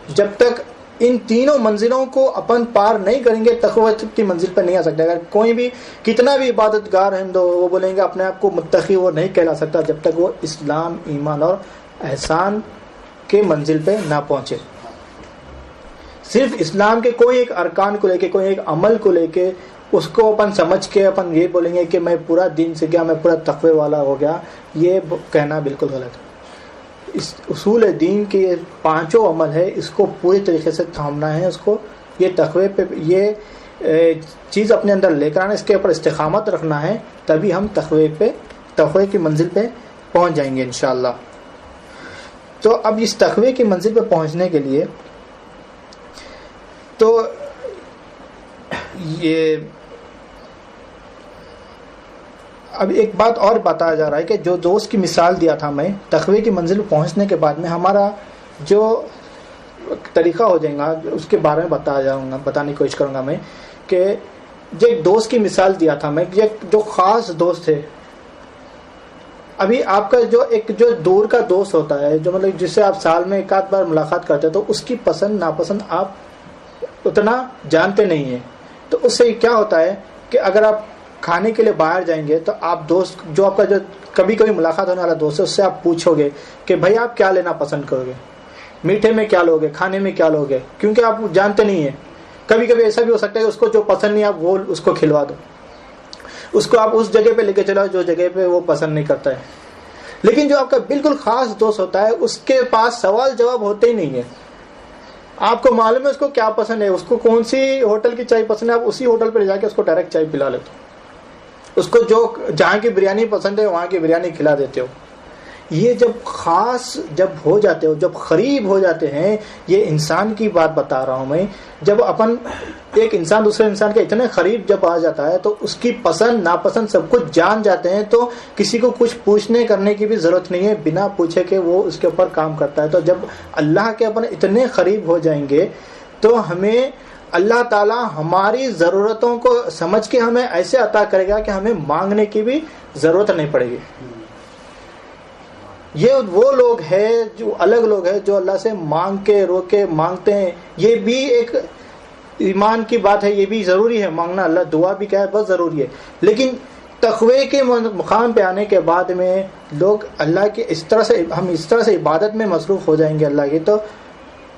جب تک ان تینوں منزلوں کو اپن پار نہیں کریں گے، تقوی کی منزل پر نہیں آ سکتے۔ اگر کوئی بھی کتنا بھی عبادت گار ہے وہ بولیں گے اپنے آپ کو متقی، وہ نہیں کہلا سکتا جب تک وہ اسلام، ایمان اور احسان کے منزل پہ نہ پہنچے۔ صرف اسلام کے کوئی ایک ارکان کو لے کے، کوئی ایک عمل کو لے کے اس کو اپن سمجھ کے اپن یہ بولیں گے کہ میں پورا دین سے گیا، میں پورا تقوی والا ہو گیا، یہ کہنا بالکل غلط ہے۔ اس اصول دین کے یہ پانچوں عمل ہے، اس کو پوری طریقے سے تھامنا ہے، اس کو یہ تقوی پہ یہ چیز اپنے اندر لے کر آنا، اس کے اوپر استقامت رکھنا ہے، تبھی ہم تقوی کی منزل پہ پہنچ جائیں گے انشاءاللہ۔ تو اب اس تقوی کی منزل پہ پہنچنے کے لیے تو یہ اب ایک بات اور بتایا جا رہا ہے کہ جو دوست کی مثال دیا تھا میں، تقوی کی منزل پہ پہنچنے کے بعد میں ہمارا جو طریقہ ہو جائے گا اس کے بارے میں بتانے کی کوشش کروں گا میں، کہ جو ایک دوست کی مثال دیا تھا میں، جو خاص دوست ہے۔ ابھی آپ کا جو دور کا دوست ہوتا ہے، جو مطلب جس سے آپ سال میں ایک آدھ بار ملاقات کرتے ہیں، تو اس کی پسند ناپسند آپ اتنا جانتے نہیں ہیں۔ تو اس سے کیا ہوتا ہے کہ اگر آپ کھانے کے لیے باہر جائیں گے تو آپ دوست جو آپ کا جو کبھی کبھی ملاقات ہونے والا دوست ہے، اس سے آپ پوچھو گے کہ بھائی آپ کیا لینا پسند کرو گے، میٹھے میں کیا لوگے، کھانے میں کیا لوگے، کیونکہ آپ جانتے نہیں ہیں۔ کبھی کبھی ایسا بھی ہو سکتا ہے کہ اس کو جو پسند نہیں آپ وہ اس کو کھلوا دو، اس کو آپ اس جگہ پہ لے کے چلاؤ جو جگہ پہ وہ پسند نہیں کرتا ہے۔ لیکن جو آپ کا بالکل خاص دوست ہوتا ہے، اس کے پاس سوال جواب ہوتے ہی نہیں ہے۔ آپ کو معلوم ہے اس کو کیا پسند ہے، اس کو کون سی ہوٹل کی چائے پسند ہے، آپ اسی ہوٹل پہ لے جا کے اس کو ڈائریکٹ چائے پلا لیتے ہو، اس کو جو جہاں کی بریانی پسند ہے وہاں کی بریانی کھلا دیتے ہو۔ یہ جب خاص جب ہو جاتے ہو، جب قریب ہو جاتے ہیں، یہ انسان کی بات بتا رہا ہوں میں، جب اپن ایک انسان دوسرے انسان کے اتنے قریب جب آ جاتا ہے تو اس کی پسند ناپسند سب کچھ جان جاتے ہیں، تو کسی کو کچھ پوچھنے کرنے کی بھی ضرورت نہیں ہے، بنا پوچھے کہ وہ اس کے اوپر کام کرتا ہے۔ تو جب اللہ کے اپن اتنے قریب ہو جائیں گے تو ہمیں اللہ تعالیٰ ہماری ضرورتوں کو سمجھ کے ہمیں ایسے عطا کرے گا کہ ہمیں مانگنے کی بھی ضرورت نہیں پڑے گی۔ یہ وہ لوگ ہیں جو الگ لوگ ہیں جو اللہ سے مانگ کے رو کے مانگتے ہیں، یہ بھی ایک ایمان کی بات ہے، یہ بھی ضروری ہے مانگنا، اللہ دعا بھی کیا ہے بہت ضروری ہے، لیکن تقوی کے مقام پہ آنے کے بعد میں لوگ اللہ کے اس طرح سے عبادت میں مصروف ہو جائیں گے اللہ کی، تو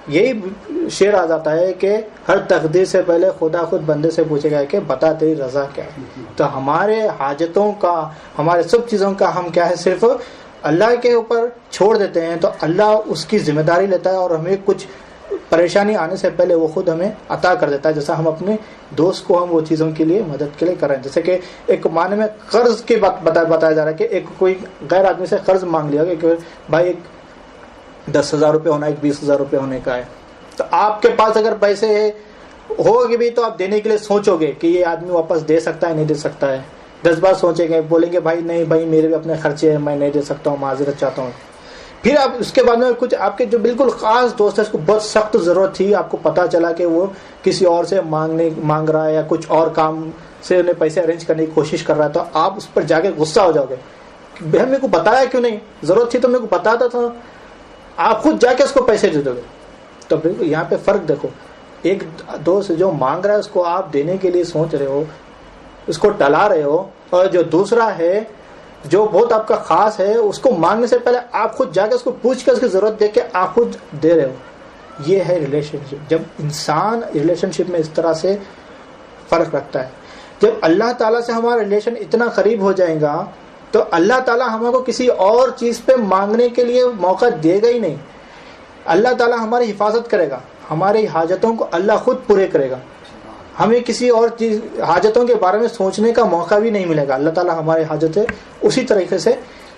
یہی شعر آ جاتا ہے کہ ہر تقدیر سے پہلے خدا خود بندے سے پوچھے گا کہ بتا تیری رضا کیا ہے۔ تو ہمارے حاجتوں کا، ہمارے سب چیزوں کا ہم کیا ہے صرف اللہ کے اوپر چھوڑ دیتے ہیں، تو اللہ اس کی ذمہ داری لیتا ہے اور ہمیں کچھ پریشانی آنے سے پہلے وہ خود ہمیں عطا کر دیتا ہے، جیسا ہم اپنے دوست کو ہم وہ چیزوں کے لیے مدد کے لیے کر رہے ہیں۔ جیسے کہ ایک معنی میں قرض کی بات بتایا جا رہا ہے کہ ایک کوئی غیر آدمی سے قرض مانگ لیا کہ بھائی ایک 10,000 روپے ہونا، ایک 20,000 روپے ہونے کا ہے، تو آپ کے پاس اگر پیسے ہوگے بھی تو آپ دینے کے لیے سوچو گے کہ یہ آدمی واپس دے سکتا ہے نہیں دے سکتا ہے، 10 بار سوچیں گے، بولیں گے بھائی نہیں بھائی میرے بھی اپنے خرچے ہیں، میں نہیں دے سکتا ہوں، معذرت چاہتا ہوں۔ پھر آپ اس کے بعد میں کچھ آپ کے جو بالکل خاص دوست ہے، اس کو بہت سخت ضرورت تھی، آپ کو پتا چلا کہ وہ کسی اور سے مانگ رہا ہے یا کچھ اور کام سے انہیں پیسے ارینج کرنے کی کوشش کر رہا ہے، تو آپ اس پر جا کے غصہ ہو جاؤ گے، بھائی میرے کو بتایا کیوں نہیں، ضرورت تھی تو میرے کو بتاتا تھا، آپ خود جا کے اس کو پیسے دے دو گے۔ تو بالکل یہاں پہ فرق دیکھو، ایک دوست جو مانگ رہا ہے اس کو آپ دینے کے لیے سوچ رہے ہو، اس کو ٹلا رہے ہو، اور جو دوسرا ہے جو بہت آپ کا خاص ہے اس کو مانگنے سے پہلے آپ خود جا کے اس کو پوچھ کے اس کی ضرورت دیکھ کے آپ خود دے رہے ہو، یہ ہے ریلیشن شپ۔ جب انسان ریلیشن شپ میں اس طرح سے فرق رکھتا ہے، جب اللہ تعالیٰ سے ہمارا ریلیشن اتنا قریب ہو جائے گا تو اللہ تعالیٰ ہم کو کسی اور چیز پہ مانگنے کے لیے موقع دے گا ہی نہیں، اللہ تعالیٰ ہماری حفاظت کرے گا، ہماری حاجتوں کو اللہ خود پورے کرے گا، ہمیں کسی اور چیز حاجتوں کے بارے میں سوچنے کا موقع بھی نہیں ملے گا، اللہ تعالیٰ ہماری حاجتیں اسی طریقے سے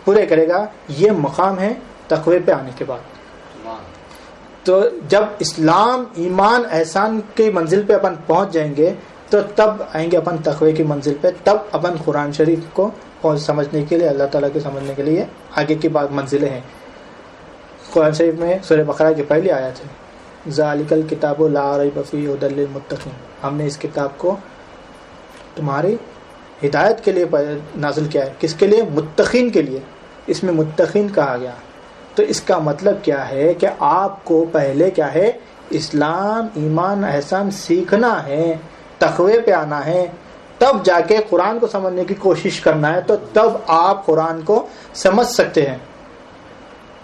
پورے کرے گا۔ یہ مقام ہے تقوی پہ آنے کے بعد۔ تو جب اسلام ایمان احسان کی منزل پہ اپن پہنچ جائیں گے تو تب آئیں گے اپن تقوی کی منزل پہ، تب اپن قرآن شریف کو سمجھنے کے لیے، اللہ تعالیٰ کے سمجھنے کے لیے آگے کی بات منزلیں ہیں۔ قرآن شریف میں سورہ بقرہ کی پہلی آیت ہے ذالک الکتاب لا ریب فیہ ھدی للمتقین، ہم نے اس کتاب کو تمہاری ہدایت کے لیے نازل کیا ہے، کس کے لیے؟ متقین کے لیے، اس میں متقین کہا گیا۔ تو اس کا مطلب کیا ہے کہ آپ کو پہلے کیا ہے، اسلام ایمان احسان سیکھنا ہے، تقوی پہ آنا ہے، تب جا کے قرآن کو سمجھنے کی کوشش کرنا ہے، تو تب آپ قرآن کو سمجھ سکتے ہیں۔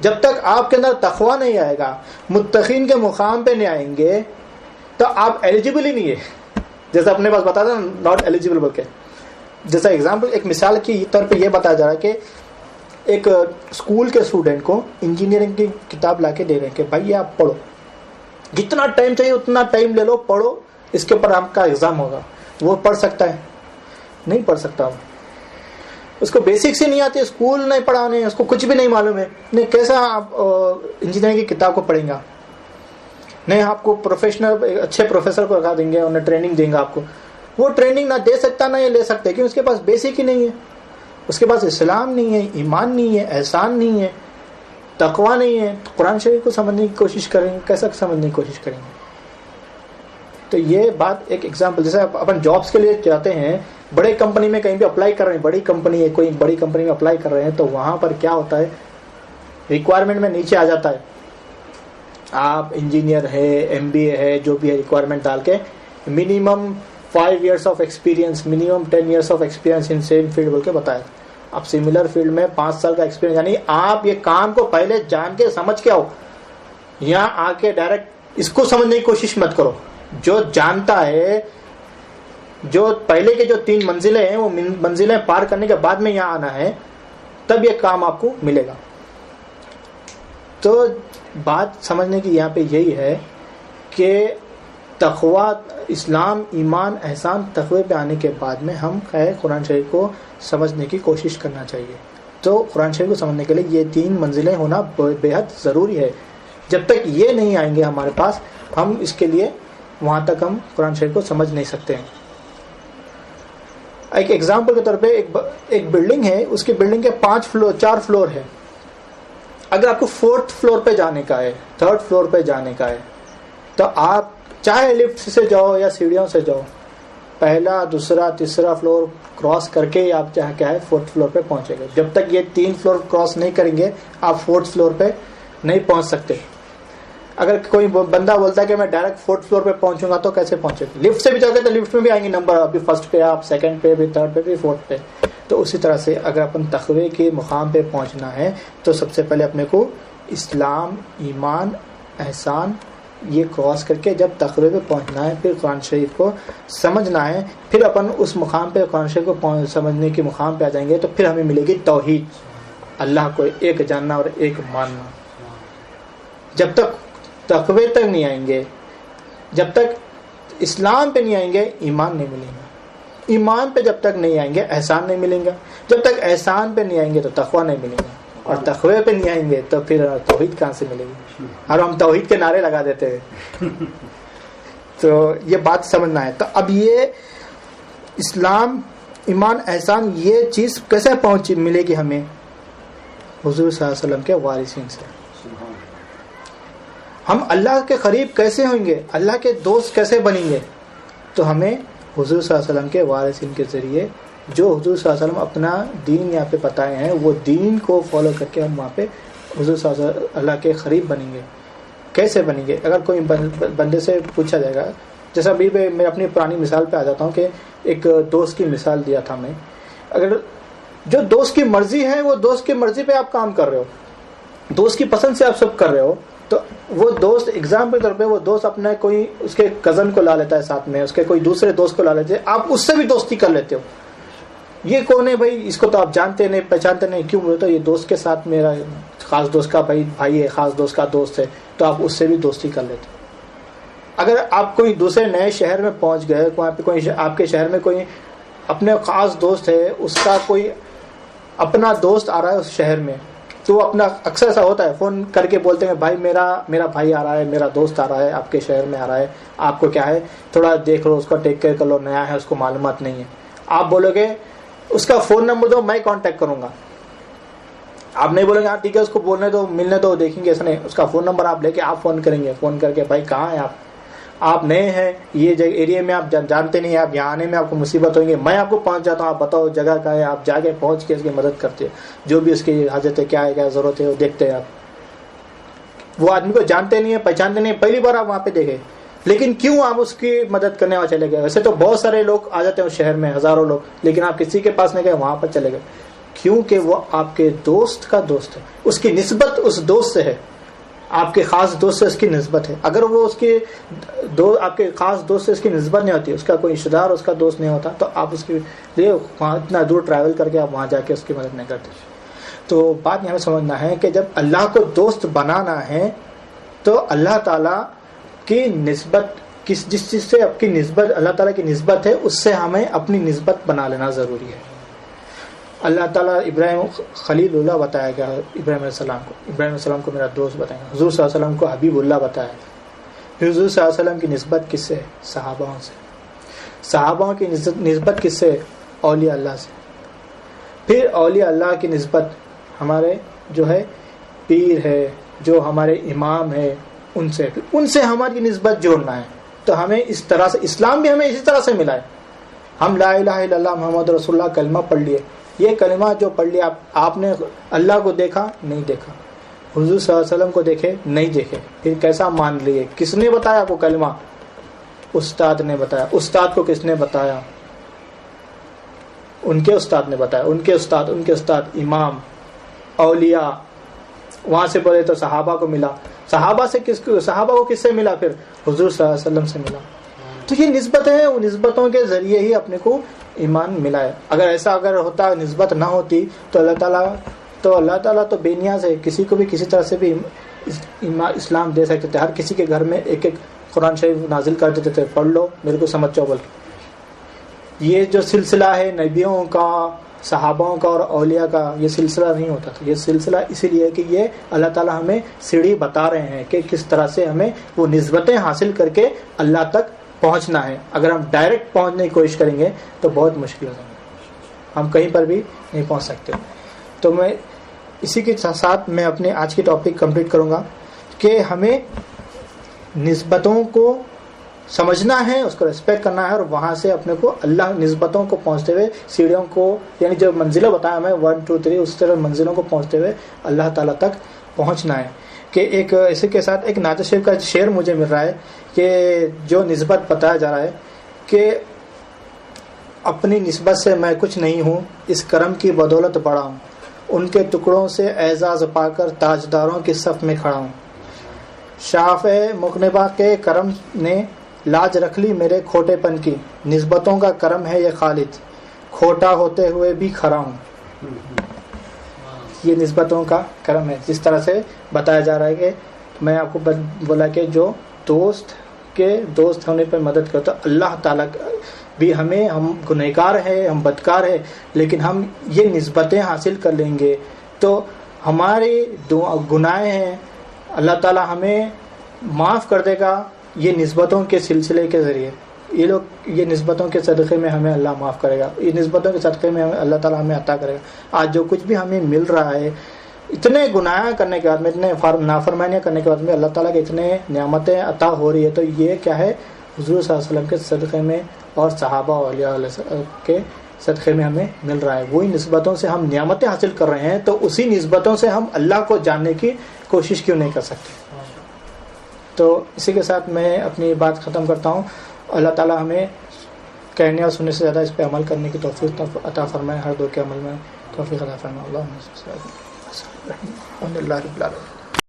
جب تک آپ کے اندر تقوی نہیں آئے گا، متقین کے مقام پہ نہیں آئیں گے، تو آپ ایلیجیبل ہی نہیں ہے، جیسا اپنے پاس بتا تھا ناٹ ایلیجیبل بول کے۔ جیسا ایگزامپل ایک مثال کی طور پہ یہ بتایا جا رہا ہے کہ ایک اسکول کے اسٹوڈنٹ کو انجینئرنگ کی کتاب لا کے دے رہے ہیں کہ بھائی آپ پڑھو، جتنا ٹائم چاہیے اتنا ٹائم لے لو، پڑھو، اس کے اوپر آپ کا ایگزام ہوگا۔ وہ پڑھ سکتا ہے؟ نہیں پڑھ سکتا، اس کو بیسکس ہی نہیں آتی، اسکول نہیں پڑھانے، اس کو کچھ بھی نہیں معلوم ہے، نہیں کیسا آپ انجینئرنگ کی کتاب کو پڑھیں گا؟ نہیں، آپ کو پروفیشنل اچھے پروفیسر کو لگا دیں گے، انہیں ٹریننگ دیں گا آپ کو، وہ ٹریننگ نہ دے سکتا نہ یہ لے سکتے، کیونکہ اس کے پاس بیسک ہی نہیں ہے، اس کے پاس اسلام نہیں ہے، ایمان نہیں ہے، احسان نہیں ہے، تقوی نہیں ہے، قرآن شریف کو سمجھنے کی کوشش کریں گے، کیسا سمجھنے کی کوشش کریں گے؟ تو یہ بات ایک ایگزامپل، جیسے اپن جابس کے لیے جاتے ہیں، بڑے کمپنی میں کہیں بھی اپلائی کر رہے ہیں، بڑی کمپنی ہے، کوئی بڑی کمپنی میں اپلائی کر رہے ہیں، تو وہاں پر کیا ہوتا ہے، ریکوائرمنٹ میں نیچے آ جاتا ہے آپ انجینئر ہے، MBA ہے، جو بھی ہے، ریکوائرمنٹ ڈال کے minimum 5 years of experience, minimum 10 years of experience in same field بول کے بتایا۔ اب سملر فیلڈ میں 5 سال کا ایکسپیرینس، یعنی آپ یہ کام کو پہلے جان کے سمجھ کے آؤ، یہاں آ کے ڈائریکٹ اس کو سمجھنے کی کوشش مت کرو۔ جو جانتا ہے، جو پہلے کے جو 3 منزلیں ہیں، وہ منزلیں پار کرنے کے بعد میں یہاں آنا ہے، تب یہ کام آپ کو ملے گا۔ تو بات سمجھنے کی یہاں پہ یہی ہے کہ تقوی، اسلام ایمان احسان تقوی پہ آنے کے بعد میں ہم قرآن شریف کو سمجھنے کی کوشش کرنا چاہیے۔ تو قرآن شریف کو سمجھنے کے لیے یہ 3 منزلیں ہونا بے حد ضروری ہے. جب تک یہ نہیں آئیں گے ہمارے پاس، ہم اس کے لیے وہاں تک ہم قرآن شریف کو سمجھ نہیں سکتے ہیں. ایک ایگزامپل کے طور پہ ایک بلڈنگ ہے، اس کی بلڈنگ کے 4 فلور ہے. اگر آپ کو 4th فلور پہ جانے کا ہے، 3rd فلور پہ جانے کا ہے، تو آپ چاہے لفٹ سے جاؤ یا سیڑھیوں سے جاؤ، پہلا، دوسرا، تیسرا فلور کراس کر کے آپ چاہے کیا ہے 4th فلور پہ پہنچے گا. جب تک یہ 3 فلور کراس نہیں کریں گے آپ 4th فلور پہ نہیں پہنچ سکتے. اگر کوئی بندہ بولتا ہے کہ میں ڈائریکٹ 4th فلور پہ پہنچوں گا تو کیسے پہنچے گا؟ لفٹ سے بھی جاؤ گے تو لفٹ میں بھی آئیں گے نمبر، ابھی 1st پہ، آپ 2nd پہ بھی، 3rd پہ بھی، 4th پہ. تو اسی طرح سے اگر اپن تقوی کے مقام پہ پہنچنا ہے تو سب سے پہلے اپنے کو اسلام، ایمان، احسان یہ کراس کر کے جب تقوی پہ پہنچنا ہے، پھر قرآن شریف کو سمجھنا ہے. پھر اپن اس مقام پہ قرآن شریف کو سمجھنے کے مقام پہ آ جائیں گے تو پھر ہمیں ملے گی توحید، اللہ کو ایک جاننا اور ایک ماننا. جب تک تقوی تک نہیں آئیں گے، جب تک اسلام پہ نہیں آئیں گے، ایمان نہیں ملیں گا. ایمان پہ جب تک نہیں آئیں گے احسان نہیں ملیں گا. جب تک احسان پہ نہیں آئیں گے تو تقوی نہیں ملے گا. اور تقوی پہ نہیں آئیں گے تو پھر توحید کہاں سے ملے گی؟ اور ہم توحید کے نعرے لگا دیتے ہیں. تو یہ بات سمجھنا ہے. تو اب یہ اسلام، ایمان، احسان یہ چیز کیسے ملے گی ہمیں؟ حضور صلی اللہ علیہ وسلم کے وارثین سے. ہم اللہ کے قریب کیسے ہوئیں گے، اللہ کے دوست کیسے بنیں گے؟ تو ہمیں حضور صلی اللہ علیہ وسلم کے وارثین کے ذریعے، جو حضور صلی اللہ علیہ وسلم اپنا دین یہاں پہ بتائے ہیں وہ دین کو فالو کر کے ہم وہاں پہ حضور صلی اللہ علیہ وسلم اللہ کے قریب بنیں گے. کیسے بنیں گے؟ اگر کوئی بندے سے پوچھا جائے گا، جیسا ابھی میں اپنی پرانی مثال پہ آ جاتا ہوں کہ ایک دوست کی مثال دیا تھا میں. اگر جو دوست کی مرضی ہے وہ دوست کی مرضی پہ آپ کام کر رہے ہو، دوست کی پسند سے آپ سب کر رہے ہو، تو وہ دوست ایگزامپل کے طور پہ وہ دوست اپنے کوئی اس کے کزن کو لا لیتا ہے ساتھ میں، اس کے کوئی دوسرے دوست کو لا لیتے ہیں، آپ اس سے بھی دوستی کر لیتے ہو. یہ کون ہے بھائی؟ اس کو تو آپ جانتے نہیں، پہچانتے نہیں. کیوں بولے؟ تو یہ دوست کے ساتھ میرا خاص دوست کا بھائی ہے، خاص دوست کا دوست ہے، تو آپ اس سے بھی دوستی کر لیتے. اگر آپ کوئی دوسرے نئے شہر میں پہنچ گئے، وہاں پہ کوئی آپ کے شہر میں کوئی اپنے خاص دوست ہے، اس کا کوئی اپنا دوست آ رہا ہے اس شہر میں، تو اپنا اکثر ایسا ہوتا ہے فون کر کے بولتے ہیں بھائی میرا بھائی آ رہا ہے، میرا دوست آ رہا ہے، آپ کے شہر میں آ رہا ہے، آپ کو کیا ہے تھوڑا دیکھ لو، اس کا ٹیک کیئر کر لو، نیا ہے، اس کو معلومات نہیں ہے. آپ بولو گے اس کا فون نمبر دو، میں کانٹیکٹ کروں گا. آپ نہیں بولیں گے ہاں ٹھیک ہے اس کو بولنے دو، ملنے دو، دیکھیں گے. ایسا نہیں، اس کا فون نمبر آپ لے کے آپ فون کریں گے. فون کر کے بھائی کہاں ہیں آپ نئے ہیں، یہ ایریا میں آپ جانتے نہیں ہیں، آپ یہاں آنے میں آپ کو مصیبت ہوئیں گے، میں آپ کو پہنچ جاتا ہوں، آپ بتاؤ جگہ کہاں ہے، آپ جا کے پہنچ کے اس کی مدد کرتے، جو بھی اس کی حاجت ہے، کیا ہے، کیا ضرورت ہے، وہ دیکھتے ہیں. آپ وہ آدمی کو جانتے نہیں ہیں، پہچانتے نہیں ہیں، پہلی بار آپ وہاں پہ دیکھے، لیکن کیوں آپ اس کی مدد کرنے وہاں چلے گئے؟ ویسے تو بہت سارے لوگ آ جاتے ہیں اس شہر میں، ہزاروں لوگ، لیکن آپ کسی کے پاس نہیں گئے، وہاں پر چلے گئے. کیونکہ وہ آپ کے دوست کا دوست ہے، اس کی نسبت اس دوست سے ہے، آپ کے خاص دوست سے اس کی نسبت ہے. اگر وہ اس کے آپ کے خاص دوست سے اس کی نسبت نہیں ہوتی، اس کا کوئی رشتہ دار اس کا دوست نہیں ہوتا، تو آپ اس کے لیے وہاں اتنا دور ٹریول کر کے آپ وہاں جا کے اس کی مدد نہیں کرتے. تو بات یہاں سمجھنا ہے کہ جب اللہ کو دوست بنانا ہے تو اللہ تعالیٰ کی نسبت جس چیز سے آپ کی نسبت اللہ تعالیٰ کی نسبت ہے، اس سے ہمیں اپنی نسبت بنا لینا ضروری ہے. اللہ تعالیٰ ابراہیم خلیل اللہ بتایا گیا ابراہیم علیہ السلام کو، ابراہیم علیہ السلام کو میرا دوست بتائیں گے. حضور صلی اللہ علیہ وسلم کو حبیب اللہ بتایا. پھر حضور صلی اللہ علیہ وسلم کی نسبت کس سے؟ صحابہ سے. صحابہ کی نسبت کس سے؟ اولیاء اللہ سے. پھر اولیاء اللہ کی نسبت ہمارے جو ہے پیر ہے، جو ہمارے امام ہے، ان سے ہماری نسبت جوڑنا ہے. تو ہمیں اس طرح سے اسلام بھی ہمیں اسی طرح سے ملا ہے. ہم لا الہ الا اللہ محمد رسول اللہ کلمہ پڑھ لیے، یہ کلمہ جو پڑھ لیا، آپ نے اللہ کو دیکھا نہیں دیکھا، حضور صلی اللہ علیہ وسلم کو دیکھے نہیں دیکھے، پھر کیسا مان لیے؟ کس نے بتایا آپ کو کلمہ؟ استاد نے بتایا. استاد کو کس نے بتایا؟ ان کے استاد نے بتایا. ان کے استاد امام، اولیاء. وہاں سے بولے تو صحابہ کو ملا. صحابہ کو کس سے ملا؟ پھر حضور صلی اللہ علیہ وسلم سے ملا. تو یہ نسبتیں ہیں، ان نسبتوں کے ذریعے ہی اپنے کو ایمان ملا ہے. اگر ہوتا نسبت نہ ہوتی تو اللہ تعالیٰ تو بے نیاز ہے، کسی کو بھی کسی طرح سے بھی اسلام دے سکتے تھے. ہر کسی کے گھر میں ایک قرآن شریف نازل کر دیتے تھے، پڑھ لو میرے کو سمجھ جاؤ بول. یہ جو سلسلہ ہے نبیوں کا، صحاباؤں کا اور اولیاء کا یہ سلسلہ نہیں ہوتا تھا. یہ سلسلہ اسی لیے کہ یہ اللہ تعالیٰ ہمیں سیڑھی بتا رہے ہیں کہ کس طرح سے ہمیں وہ نسبتیں حاصل کر کے اللہ تک پہنچنا ہے. اگر ہم ڈائریکٹ پہنچنے کی کوشش کریں گے تو بہت مشکل ہے, ہم کہیں پر بھی نہیں پہنچ سکتے. تو میں اسی کے ساتھ میں اپنے آج کی ٹاپک کمپلیٹ کروں گا کہ ہمیں نسبتوں کو سمجھنا ہے, اس کو ریسپیکٹ کرنا ہے, اور وہاں سے اپنے کو اللہ نسبتوں کو پہنچتے ہوئے سیڑھیوں کو, یعنی جو منزلیں بتایا میں 1 2 3 اس طرح منزلوں کو پہنچتے ہوئے اللہ تعالیٰ تک پہنچنا ہے. کہ ایک اسی کے ساتھ ایک نعت شریف کا شعر مجھے مل رہا ہے کہ جو نسبت بتایا جا رہا ہے کہ اپنی نسبت سے میں کچھ نہیں ہوں, اس کرم کی بدولت بڑا ہوں, ان کے ٹکڑوں سے اعزاز پا کر تاجداروں کی صف میں کھڑا ہوں. شاف مقنبہ کے کرم نے لاج رکھ لی میرے کھوٹے پن کی, نسبتوں کا کرم ہے یہ خالد, کھوٹا ہوتے ہوئے بھی کھڑا ہوں. یہ نسبتوں کا کرم ہے. جس طرح سے بتایا جا رہا ہے کہ میں آپ کو بولا کہ جو دوست کے دوست ہونے پر مدد کرتا, اللہ تعالیٰ بھی ہمیں, ہم گنہگار ہے, ہم بدکار ہے, لیکن ہم یہ نسبتیں حاصل کر لیں گے تو ہمارے گناہ ہیں اللہ تعالیٰ ہمیں معاف کر دے گا. یہ نسبتوں کے سلسلے کے ذریعے یہ لوگ, یہ نسبتوں کے صدقے میں ہمیں اللہ معاف کرے گا, یہ نسبتوں کے صدقے میں اللہ تعالیٰ ہمیں عطا کرے گا. آج جو کچھ بھی ہمیں مل رہا ہے, اتنے گناہ کرنے کے بعد میں, اتنے نافرمانیاں کرنے کے بعد میں اللہ تعالیٰ کے اتنے نعمتیں عطا ہو رہی ہے, تو یہ کیا ہے, حضور صلی اللہ علیہ وسلم کے صدقے میں اور صحابہ اولیاء کے صدقے میں ہمیں مل رہا ہے. وہی نسبتوں سے ہم نعمتیں حاصل کر رہے ہیں, تو اسی نسبتوں سے ہم اللہ کو جاننے کی کوشش کیوں نہیں کر سکتے. تو اسی کے ساتھ میں اپنی بات ختم کرتا ہوں. اللہ تعالیٰ ہمیں کہنے اور سننے سے زیادہ اس پہ عمل کرنے کی توفیق عطا فرمائے, ہر دور کے عمل میں توفیق عطا فرمائے. الحمد للہ رب العالمین.